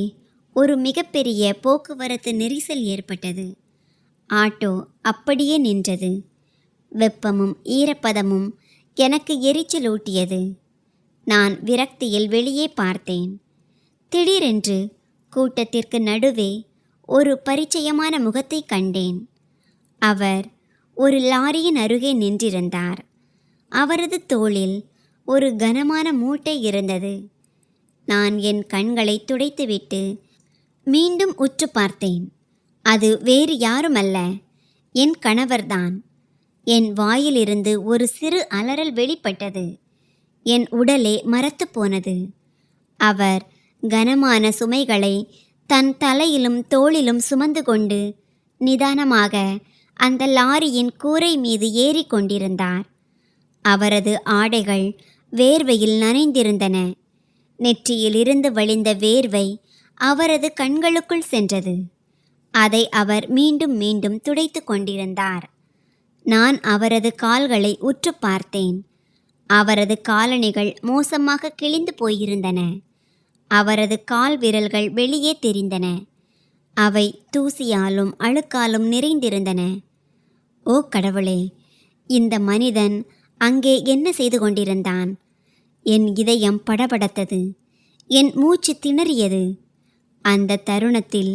ஒரு மிகப்பெரிய போக்குவரத்து நெரிசல் ஏற்பட்டது. ஆட்டோ அப்படியே நின்றது. வெப்பமும் ஈரப்பதமும் எனக்கு எரிச்சலூட்டியது. நான் விரக்தியில் வெளியே பார்த்தேன். திடீரென்று கூட்டத்திற்கு நடுவே ஒரு பரிச்சயமான முகத்தை கண்டேன். அவர் ஒரு லாரியின் அருகே நின்றிருந்தார். அவரது தோளில் ஒரு கனமான மூட்டை இருந்தது. நான் என் கண்களை துடைத்துவிட்டு மீண்டும் உற்று பார்த்தேன். அது வேறு யாருமல்ல, என் கணவர்தான். என் வாயிலிருந்து ஒரு சிறு அலறல் வெளிப்பட்டது. என் உடலே மரத்து போனது. அவர் கனமான சுமைகளை தன் தலையிலும் தோளிலும் சுமந்து கொண்டு நிதானமாக அந்த லாரியின் கூரை மீது ஏறி கொண்டிருந்தார். அவரது ஆடைகள் வேர்வையில் நனைந்திருந்தன. நெற்றியிலிருந்து வழிந்த வேர்வை அவரது கண்களுக்குள் சென்றது. அதை அவர் மீண்டும் மீண்டும் துடைத்து கொண்டிருந்தார். நான் அவரது கால்களை உற்று பார்த்தேன். அவரது காலணிகள் மோசமாக கிழிந்து போயிருந்தன. அவரது கால் விரல்கள் வெளியே தெரிந்தன. அவை தூசியாலும் அழுக்காலும் நிறைந்திருந்தன. ஓ கடவுளே, இந்த மனிதன் அங்கே என்ன செய்து கொண்டிருந்தான்? என் இதயம் படபடத்தது. என் மூச்சு திணறியது. அந்த தருணத்தில்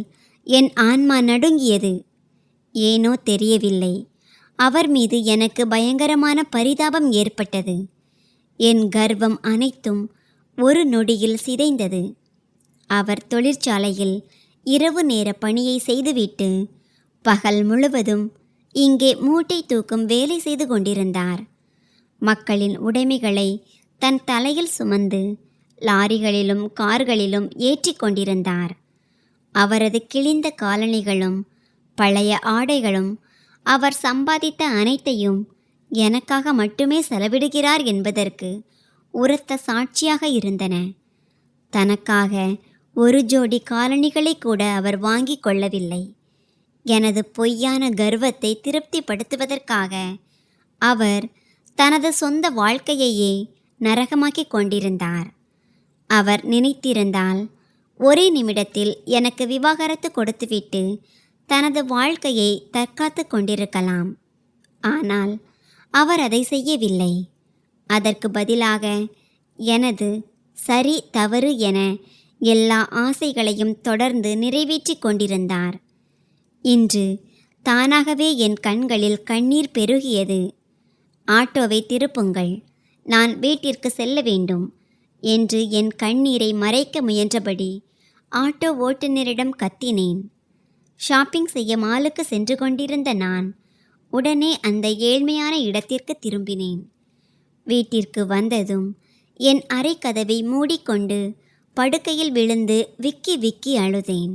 என் ஆன்மா நடுங்கியது. ஏனோ தெரியவில்லை, அவர் மீது எனக்கு பயங்கரமான பரிதாபம் ஏற்பட்டது. என் கர்வம் அனைத்தும் ஒரு நொடியில் சிதைந்தது. அவர் தொழிற்சாலையில் இரவு நேர பணியை செய்துவிட்டு பகல் முழுவதும் இங்கே மூட்டை தூக்கும் வேலை செய்து கொண்டிருந்தார். மக்களின் உடைமைகளை தன் தலையில் சுமந்து லாரிகளிலும் கார்களிலும் ஏற்றி கொண்டிருந்தார். அவரது கிழிந்த காலணிகளும் பழைய ஆடைகளும் அவர் சம்பாதித்த அனைத்தையும் எனக்காக மட்டுமே செலவிடுகிறார் என்பதற்கு உரத்த சாட்சியாக இருந்தன. தனக்காக ஒரு ஜோடி காலணிகளை கூட அவர் வாங்கி கொள்ளவில்லை. எனது பொய்யான கர்வத்தை திருப்திப்படுத்துவதற்காக அவர் தனது சொந்த வாழ்க்கையையே நரகமாக்கி கொண்டிருந்தார். அவர் நினைத்திருந்தால் ஒரே நிமிடத்தில் எனக்கு விவாகரத்து கொடுத்துவிட்டு தனது வாழ்க்கையை தற்காத்து கொண்டிருக்கலாம். ஆனால் அவர் அதை செய்யவில்லை. அதற்கு பதிலாக எனது சரி தவறு என எல்லா ஆசைகளையும் தொடர்ந்து நிறைவேற்றி கொண்டிருந்தார். இன்று தானாகவே என் கண்களில் கண்ணீர் பெருகியது. ஆட்டோவை திருப்புங்கள், நான் வீட்டிற்கு செல்ல வேண்டும் என்று என் கண்ணீரை மறைக்க முயன்றபடி ஆட்டோ ஓட்டுநரிடம் கத்தினேன். ஷாப்பிங் செய்ய மாலுக்கு சென்று கொண்டிருந்த நான் உடனே அந்த ஏழ்மையான இடத்திற்கு திரும்பினேன். வீட்டிற்கு வந்ததும் என் அறை கதவை மூடிக்கொண்டு படுக்கையில் விழுந்து விக்கி விக்கி அழுதேன்.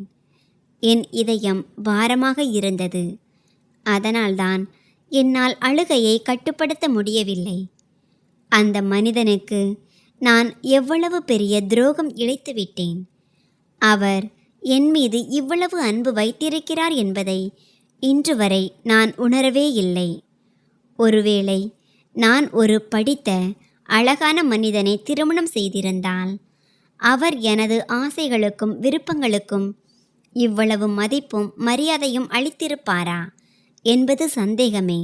என் இதயம் பாரமாக இருந்தது. அதனால்தான் என்னால் அழுகையை கட்டுப்படுத்த முடியவில்லை. அந்த மனிதனுக்கு நான் எவ்வளவு பெரிய துரோகம் இழைத்து விட்டேன். அவர் என் மீது இவ்வளவு அன்பு வைத்திருக்கிறார் என்பதை இன்று வரை நான் உணரவே இல்லை. ஒருவேளை நான் ஒரு படித்த அழகான மனிதனை திருமணம் செய்திருந்தால் அவர் எனது ஆசைகளுக்கும் விருப்பங்களுக்கும் இவ்வளவு மதிப்பும் மரியாதையும் அளித்திருப்பாரா என்பது சந்தேகமே.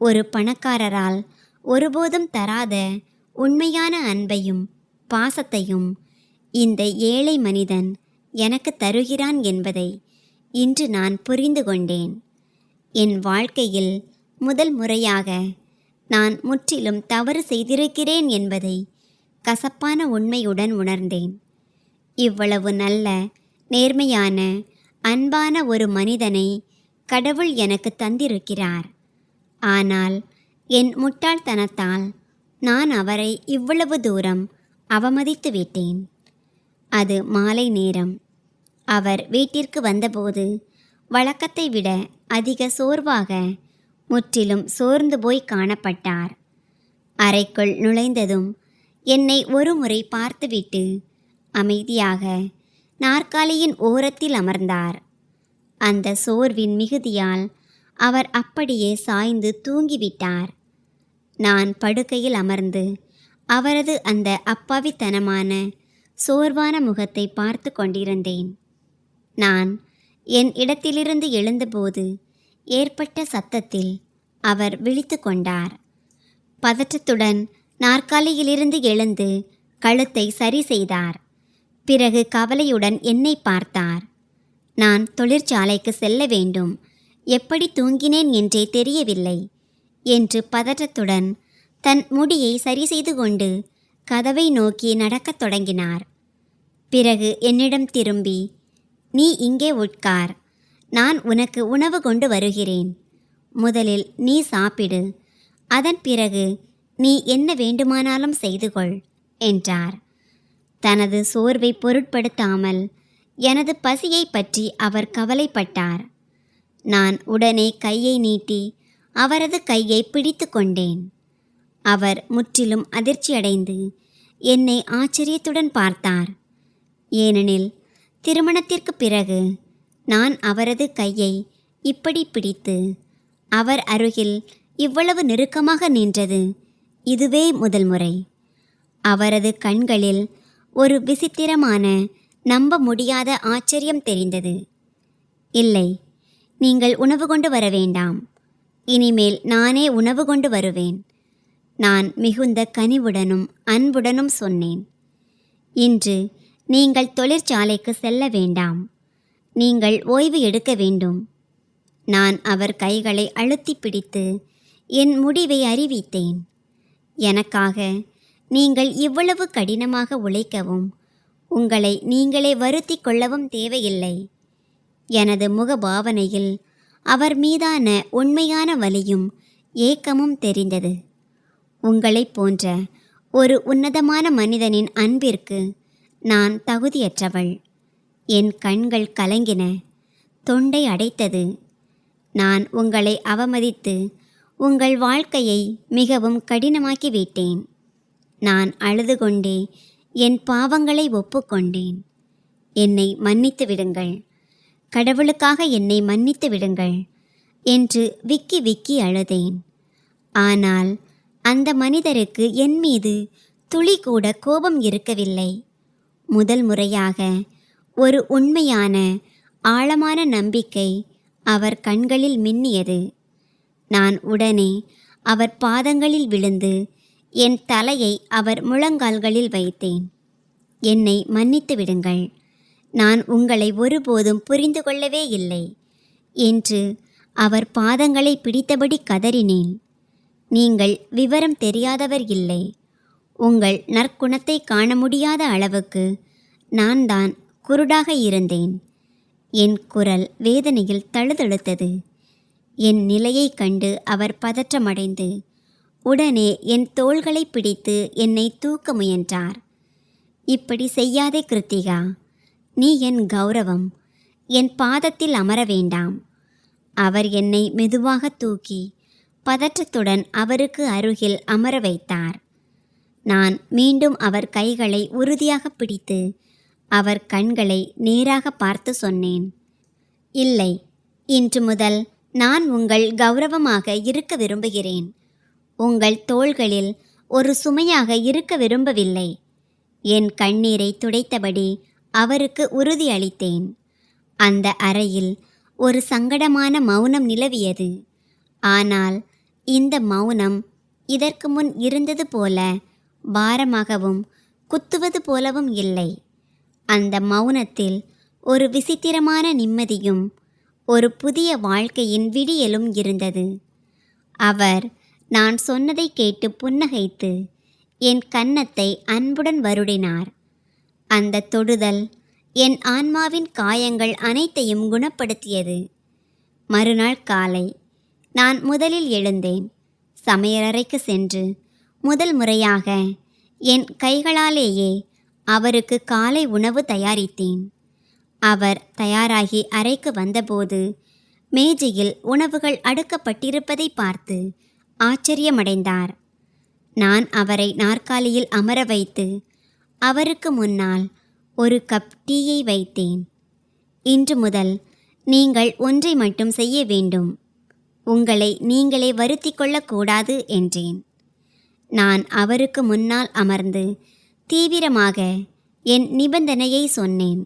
ஒரு பணக்காரரால் ஒருபோதும் தராத உண்மையான அன்பையும் பாசத்தையும் இந்த ஏழை மனிதன் எனக்கு தருகிறான் என்பதை இன்று நான் புரிந்து கொண்டேன். என் வாழ்க்கையில் முதல் முறையாக நான் முற்றிலும் தவறு செய்திருக்கிறேன் என்பதை கசப்பான உண்மையுடன் உணர்ந்தேன். இவ்வளவு நல்ல, நேர்மையான, அன்பான ஒரு மனிதனை கடவுள் எனக்கு தந்திருக்கிறார். ஆனால் என் முட்டாள்தனத்தால் நான் அவரை இவ்வளவு தூரம் அவமதித்து விட்டேன். அது மாலை நேரம். அவர் வீட்டிற்கு வந்தபோது வழக்கத்தை விட அதிக சோர்வாக, முற்றிலும் சோர்ந்து போய் காணப்பட்டார். அறைக்குள் நுழைந்ததும் என்னை ஒரு முறை பார்த்துவிட்டு அமைதியாக நாற்காலியின் ஓரத்தில் அமர்ந்தார். அந்த சோர்வின் மிகுதியால் அவர் அப்படியே சாய்ந்து தூங்கிவிட்டார். நான் படுக்கையில் அமர்ந்து அவரது அந்த அப்பாவித்தனமான சோர்வான முகத்தை பார்த்து கொண்டிருந்தேன். நான் என் இடத்திலிருந்து எழுந்தபோது ஏற்பட்ட சத்தத்தில் அவர் விழித்து கொண்டார். பதற்றத்துடன் நாற்காலியிலிருந்து எழுந்து கழுத்தை சரி செய்தார். பிறகு கவலையுடன் என்னை பார்த்தார். நான் தொழிற்சாலைக்கு செல்ல வேண்டும், எப்படி தூங்கினேன் என்றே தெரியவில்லை என்று பதற்றத்துடன் தன் முடியை சரி செய்து கொண்டு கதவை நோக்கி நடக்கத் தொடங்கினார். பிறகு என்னிடம் திரும்பி, நீ இங்கே உட்கார், நான் உனக்கு உணவு கொண்டு வருகிறேன். முதலில் நீ சாப்பிடு, அதன் பிறகு நீ என்ன வேண்டுமானாலும் செய்து கொள் என்றார். தனது சோர்வை பொருட்படுத்தாமல் எனது பசியை பற்றி அவர் கவலைப்பட்டார். நான் உடனே கையை நீட்டி அவரது கையை பிடித்து கொண்டேன். அவர் முற்றிலும் அதிர்ச்சியடைந்து என்னை ஆச்சரியத்துடன் பார்த்தார். ஏனெனில் திருமணத்திற்கு பிறகு நான் அவரது கையை இப்படி பிடித்து அவர் அருகில் இவ்வளவு நெருக்கமாக நின்றது இதுவே முதல் முறை. அவரது கண்களில் ஒரு விசித்திரமான, நம்ப முடியாத ஆச்சரியம் தெரிந்தது. இல்லை, நீங்கள் உணவு கொண்டு வர வேண்டாம், இனிமேல் நானே உணவு கொண்டு வருவேன். நான் மிகுந்த கனிவுடனும் அன்புடனும் சொன்னேன். இன்று நீங்கள் தொழிற்சாலைக்கு செல்ல வேண்டாம், நீங்கள் ஓய்வு எடுக்க வேண்டும். நான் அவர் கைகளை அழுத்தி பிடித்து என் முடிவை அறிவித்தேன். எனக்காக நீங்கள் இவ்வளவு கடினமாக உழைக்கவும் உங்களை நீங்களே வருத்தி கொள்ளவும் தேவையில்லை. எனது முகபாவனையில் அவர் மீதான உண்மையான வலியும் ஏக்கமும் தெரிந்தது. உங்களைப் போன்ற ஒரு உன்னதமான மனிதனின் அன்பிற்கு நான் தகுதியற்றவள். என் கண்கள் கலங்கின, தொண்டை அடைத்தது. நான் உங்களை அவமதித்து உங்கள் வாழ்க்கையை மிகவும் கடினமாக்கிவிட்டேன். நான் அழுது கொண்டே என் பாவங்களை ஒப்புக்கொண்டேன். என்னை மன்னித்து விடுங்கள், கடவுளுக்காக என்னை மன்னித்து விடுங்கள் என்று விக்கி விக்கி அழுதேன். ஆனால் அந்த மனிதருக்கு என் மீது துளி கூட கோபம் இருக்கவில்லை. முதல் முறையாக ஒரு உண்மையான, ஆழமான நம்பிக்கை அவர் கண்களில் மின்னியது. நான் உடனே அவர் பாதங்களில் விழுந்து என் தலையை அவர் முழங்கால்களில் வைத்தேன். என்னை மன்னித்து விடுங்கள், நான் உங்களை ஒருபோதும் புரிந்து கொள்ளவே இல்லை என்று அவர் பாதங்களை பிடித்தபடி கதறினேன். நீங்கள் விவரம் தெரியாதவர் இல்லை. உங்கள் நற்குணத்தை காண முடியாத அளவுக்கு நான் தான் குருடாக இருந்தேன். என் குரல் வேதனையில் தழுதழுத்தது. என் நிலையை கண்டு அவர் பதற்றமடைந்து உடனே என் தோள்களை பிடித்து என்னை தூக்க முயன்றார். இப்படி செய்யாதே கிருத்திகா, நீ என் கௌரவம், என் பாதத்தில் அமர வேண்டாம். அவர் என்னை மெதுவாக தூக்கி பதற்றத்துடன் அவருக்கு அருகில் அமர வைத்தார். நான் மீண்டும் அவர் கைகளை உறுதியாக பிடித்து அவர் கண்களை நேராக பார்த்து சொன்னேன். இல்லை, இன்று முதல் நான் உங்கள் கௌரவமாக இருக்க விரும்புகிறேன். உங்கள் தோள்களில் ஒரு சுமையாக இருக்க விரும்பவில்லை. என் கண்ணீரை துடைத்தபடி அவருக்கு உறுதி அளித்தேன். அந்த அறையில் ஒரு சங்கடமான மௌனம் நிலவியது. ஆனால் இந்த மௌனம் இதற்கு முன் இருந்தது போல பாரமாகவும் குத்துவது போலவும் இல்லை. அந்த மௌனத்தில் ஒரு விசித்திரமான நிம்மதியும் ஒரு புதிய வாழ்க்கையின் விடியலும் இருந்தது. அவர் நான் சொன்னதை கேட்டு புன்னகைத்து என் கன்னத்தை அன்புடன் வருடினார். அந்த தொடுதல் என் ஆன்மாவின் காயங்கள் அனைத்தையும் குணப்படுத்தியது. மறுநாள் காலை நான் முதலில் எழுந்தேன். சமையலறைக்கு சென்று முதல் முறையாக என் கைகளாலேயே அவருக்கு காலை உணவு தயாரித்தேன். அவர் தயாராகி அறைக்கு வந்தபோது மேஜையில் உணவுகள் அடுக்கப்பட்டிருப்பதை பார்த்து ஆச்சரியமடைந்தார். நான் அவரை நாற்காலியில் அமர வைத்து அவருக்கு முன்னால் ஒரு கப் டீயை வைத்தேன். இன்று முதல் நீங்கள் ஒன்றை மட்டும் செய்ய வேண்டும். உங்களை நீங்களே வருத்தி கொள்ளக்கூடாது என்றேன். நான் அவருக்கு முன்னால் அமர்ந்து தீவிரமாக என் நிபந்தனையை சொன்னேன்.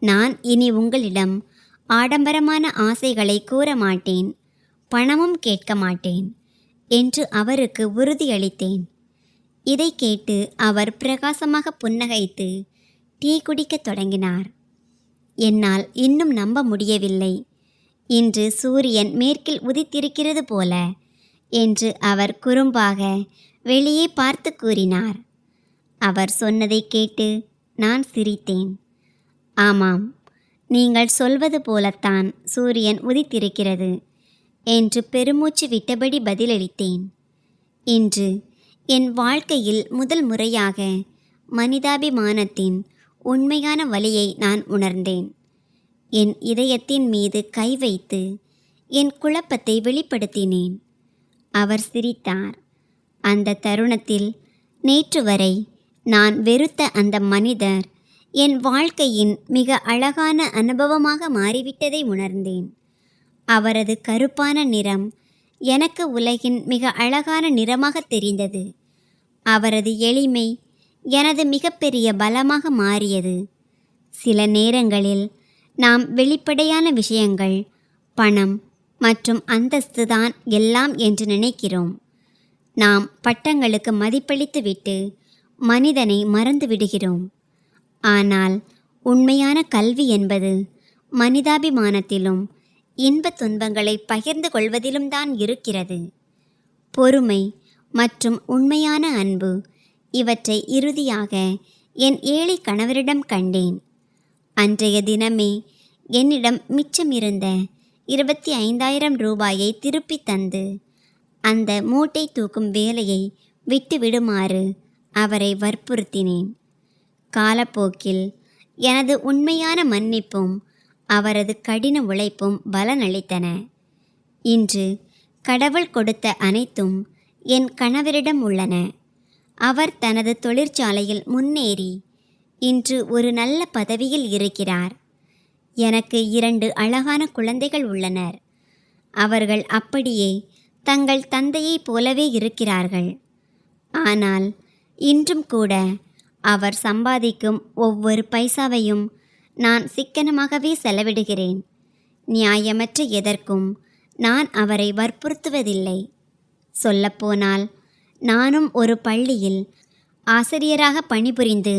நான் இனி உங்களிடம் ஆடம்பரமான ஆசைகளை கூற மாட்டேன், பணமும் கேட்க மாட்டேன் என்று அவருக்கு உறுதியளித்தேன். இதை கேட்டு அவர் பிரகாசமாக புன்னகைத்து டீ குடிக்கத் தொடங்கினார். என்னால் இன்னும் நம்ப முடியவில்லை. இன்று சூரியன் மேற்கில் உதித்திருக்கிறது போல என்று அவர் குறும்பாக வெளியே பார்த்து கூறினார். அவர் சொன்னதை கேட்டு நான் சிரித்தேன். ஆமாம், நீங்கள் சொல்வது போலத்தான் சூரியன் உதித்திருக்கிறது என்று பெருமூச்சு விட்டபடி பதிலளித்தேன். இன்று என் வாழ்க்கையில் முதல் முறையாக மனிதாபிமானத்தின் உண்மையான வலியை நான் உணர்ந்தேன். என் இதயத்தின் மீது கை வைத்து என் குழப்பத்தை வெளிப்படுத்தினேன். அவர் சிரித்தார். அந்த தருணத்தில் நேற்று வரை நான் வெறுத்த அந்த மனிதர் என் வாழ்க்கையின் மிக அழகான அனுபவமாக மாறிவிட்டதை உணர்ந்தேன். அவரது கருப்பான நிறம் எனக்கு உலகின் மிக அழகான நிறமாக தெரிந்தது. அவரது எளிமை எனது மிகப்பெரிய பலமாக மாறியது. சில நேரங்களில் நாம் வெளிப்படையான விஷயங்கள், பணம் மற்றும் அந்தஸ்து தான் எல்லாம் என்று நினைக்கிறோம். நாம் பட்டங்களுக்கு மதிப்பளித்துவிட்டு மனிதனை மறந்து விடுகிறோம். ஆனால் உண்மையான கல்வி என்பது மனிதாபிமானத்திலும் இன்பத் துன்பங்களை பகிர்ந்து கொள்வதிலும் தான் இருக்கிறது. பொறுமை மற்றும் உண்மையான அன்பு, இவற்றை இறுதியாக என் ஏழை கணவரிடம் கண்டேன். அன்றைய தினமே என்னிடம் மிச்சமிருந்த 25,000 ரூபாயை திருப்பி தந்து அந்த மூட்டை தூக்கும் வேலையை விட்டுவிடுமாறு அவரை வற்புறுத்தினேன். காலப்போக்கில் எனது உண்மையான மன்னிப்பும் அவரது கடின உழைப்பும் பலனளித்தன. இன்று கடவுள் கொடுத்த அனைத்தும் என் கணவரிடம் உள்ளன. அவர் தனது தொழிற்சாலையில் முன்னேறி இன்று ஒரு நல்ல பதவியில் இருக்கிறார். எனக்கு 2 அழகான குழந்தைகள் உள்ளனர். அவர்கள் அப்படியே தங்கள் தந்தையைப் போலவே இருக்கிறார்கள். ஆனால் இன்றும் கூட அவர் சம்பாதிக்கும் ஒவ்வொரு பைசாவையும் நான் சிக்கனமாகவே செலவிடுகிறேன். நியாயமற்ற எதற்கும் நான் அவரை வற்புறுத்துவதில்லை. சொல்லப்போனால் நானும் ஒரு பள்ளியில் ஆசிரியராக பணிபுரிந்து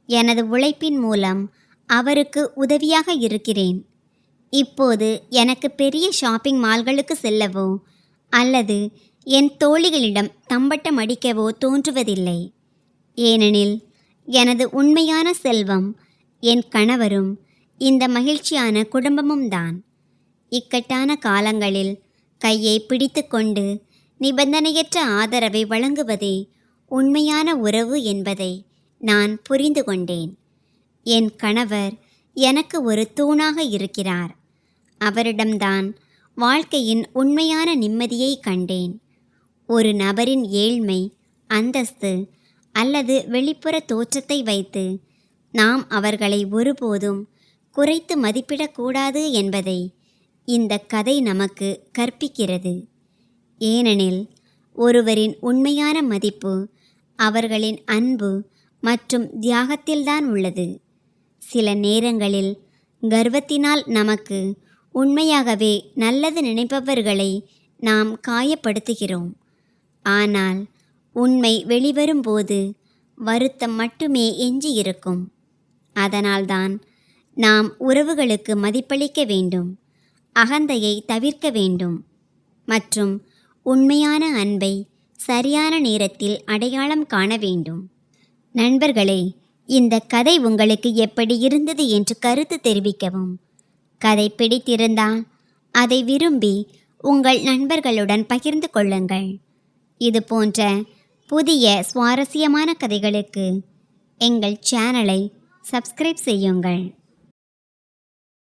எனது உழைப்பின் மூலம் அவருக்கு உதவியாக இருக்கிறேன். இப்போது எனக்கு பெரிய ஷாப்பிங் மால்களுக்கு செல்லவோ அல்லது என் தோழிகளிடம் தம்பட்டம் அடிக்கவோ தோன்றுவதில்லை. ஏனெனில் எனது உண்மையான செல்வம் என் கணவரும் இந்த மகிழ்ச்சியான குடும்பமும் தான். இக்கட்டான காலங்களில் கையை பிடித்து கொண்டு நிபந்தனையற்ற ஆதரவை வழங்குவதே உண்மையான உறவு என்பதை நான் புரிந்து கொண்டேன். என் கணவர் எனக்கு ஒரு தூணாக இருக்கிறார். அவரிடம்தான் வாழ்க்கையின் உண்மையான நிம்மதியை கண்டேன். ஒரு நபரின் ஏழ்மை, அந்தஸ்து அல்லது வெளிப்புற தோற்றத்தை வைத்து நாம் அவர்களை ஒருபோதும் குறைத்து மதிப்பிடக்கூடாது என்பதை இந்த கதை நமக்கு கற்பிக்கிறது. ஏனெனில் ஒருவரின் உண்மையான மதிப்பு அவர்களின் அன்பு மற்றும் தியாகத்தில்தான் உள்ளது. சில நேரங்களில் கர்வத்தினால் நமக்கு உண்மையாகவே நல்லது நினைப்பவர்களை நாம் காயப்படுத்துகிறோம். ஆனால் உண்மை வெளிவரும்போது வருத்தம் மட்டுமே எஞ்சியிருக்கும். அதனால்தான் நாம் உறவுகளுக்கு மதிப்பளிக்க வேண்டும், அகந்தையை தவிர்க்க வேண்டும் மற்றும் உண்மையான அன்பை சரியான நேரத்தில் அடையாளம் காண வேண்டும். நண்பர்களே, இந்த கதை உங்களுக்கு எப்படி இருந்தது என்று கருத்து தெரிவிக்கவும். கதை பிடித்திருந்தால் அதை விரும்பி உங்கள் நண்பர்களுடன் பகிர்ந்து கொள்ளுங்கள். இது போன்ற புதிய சுவாரஸ்யமான கதைகளுக்கு எங்கள் சேனலை சப்ஸ்கிரைப் செய்யுங்கள்.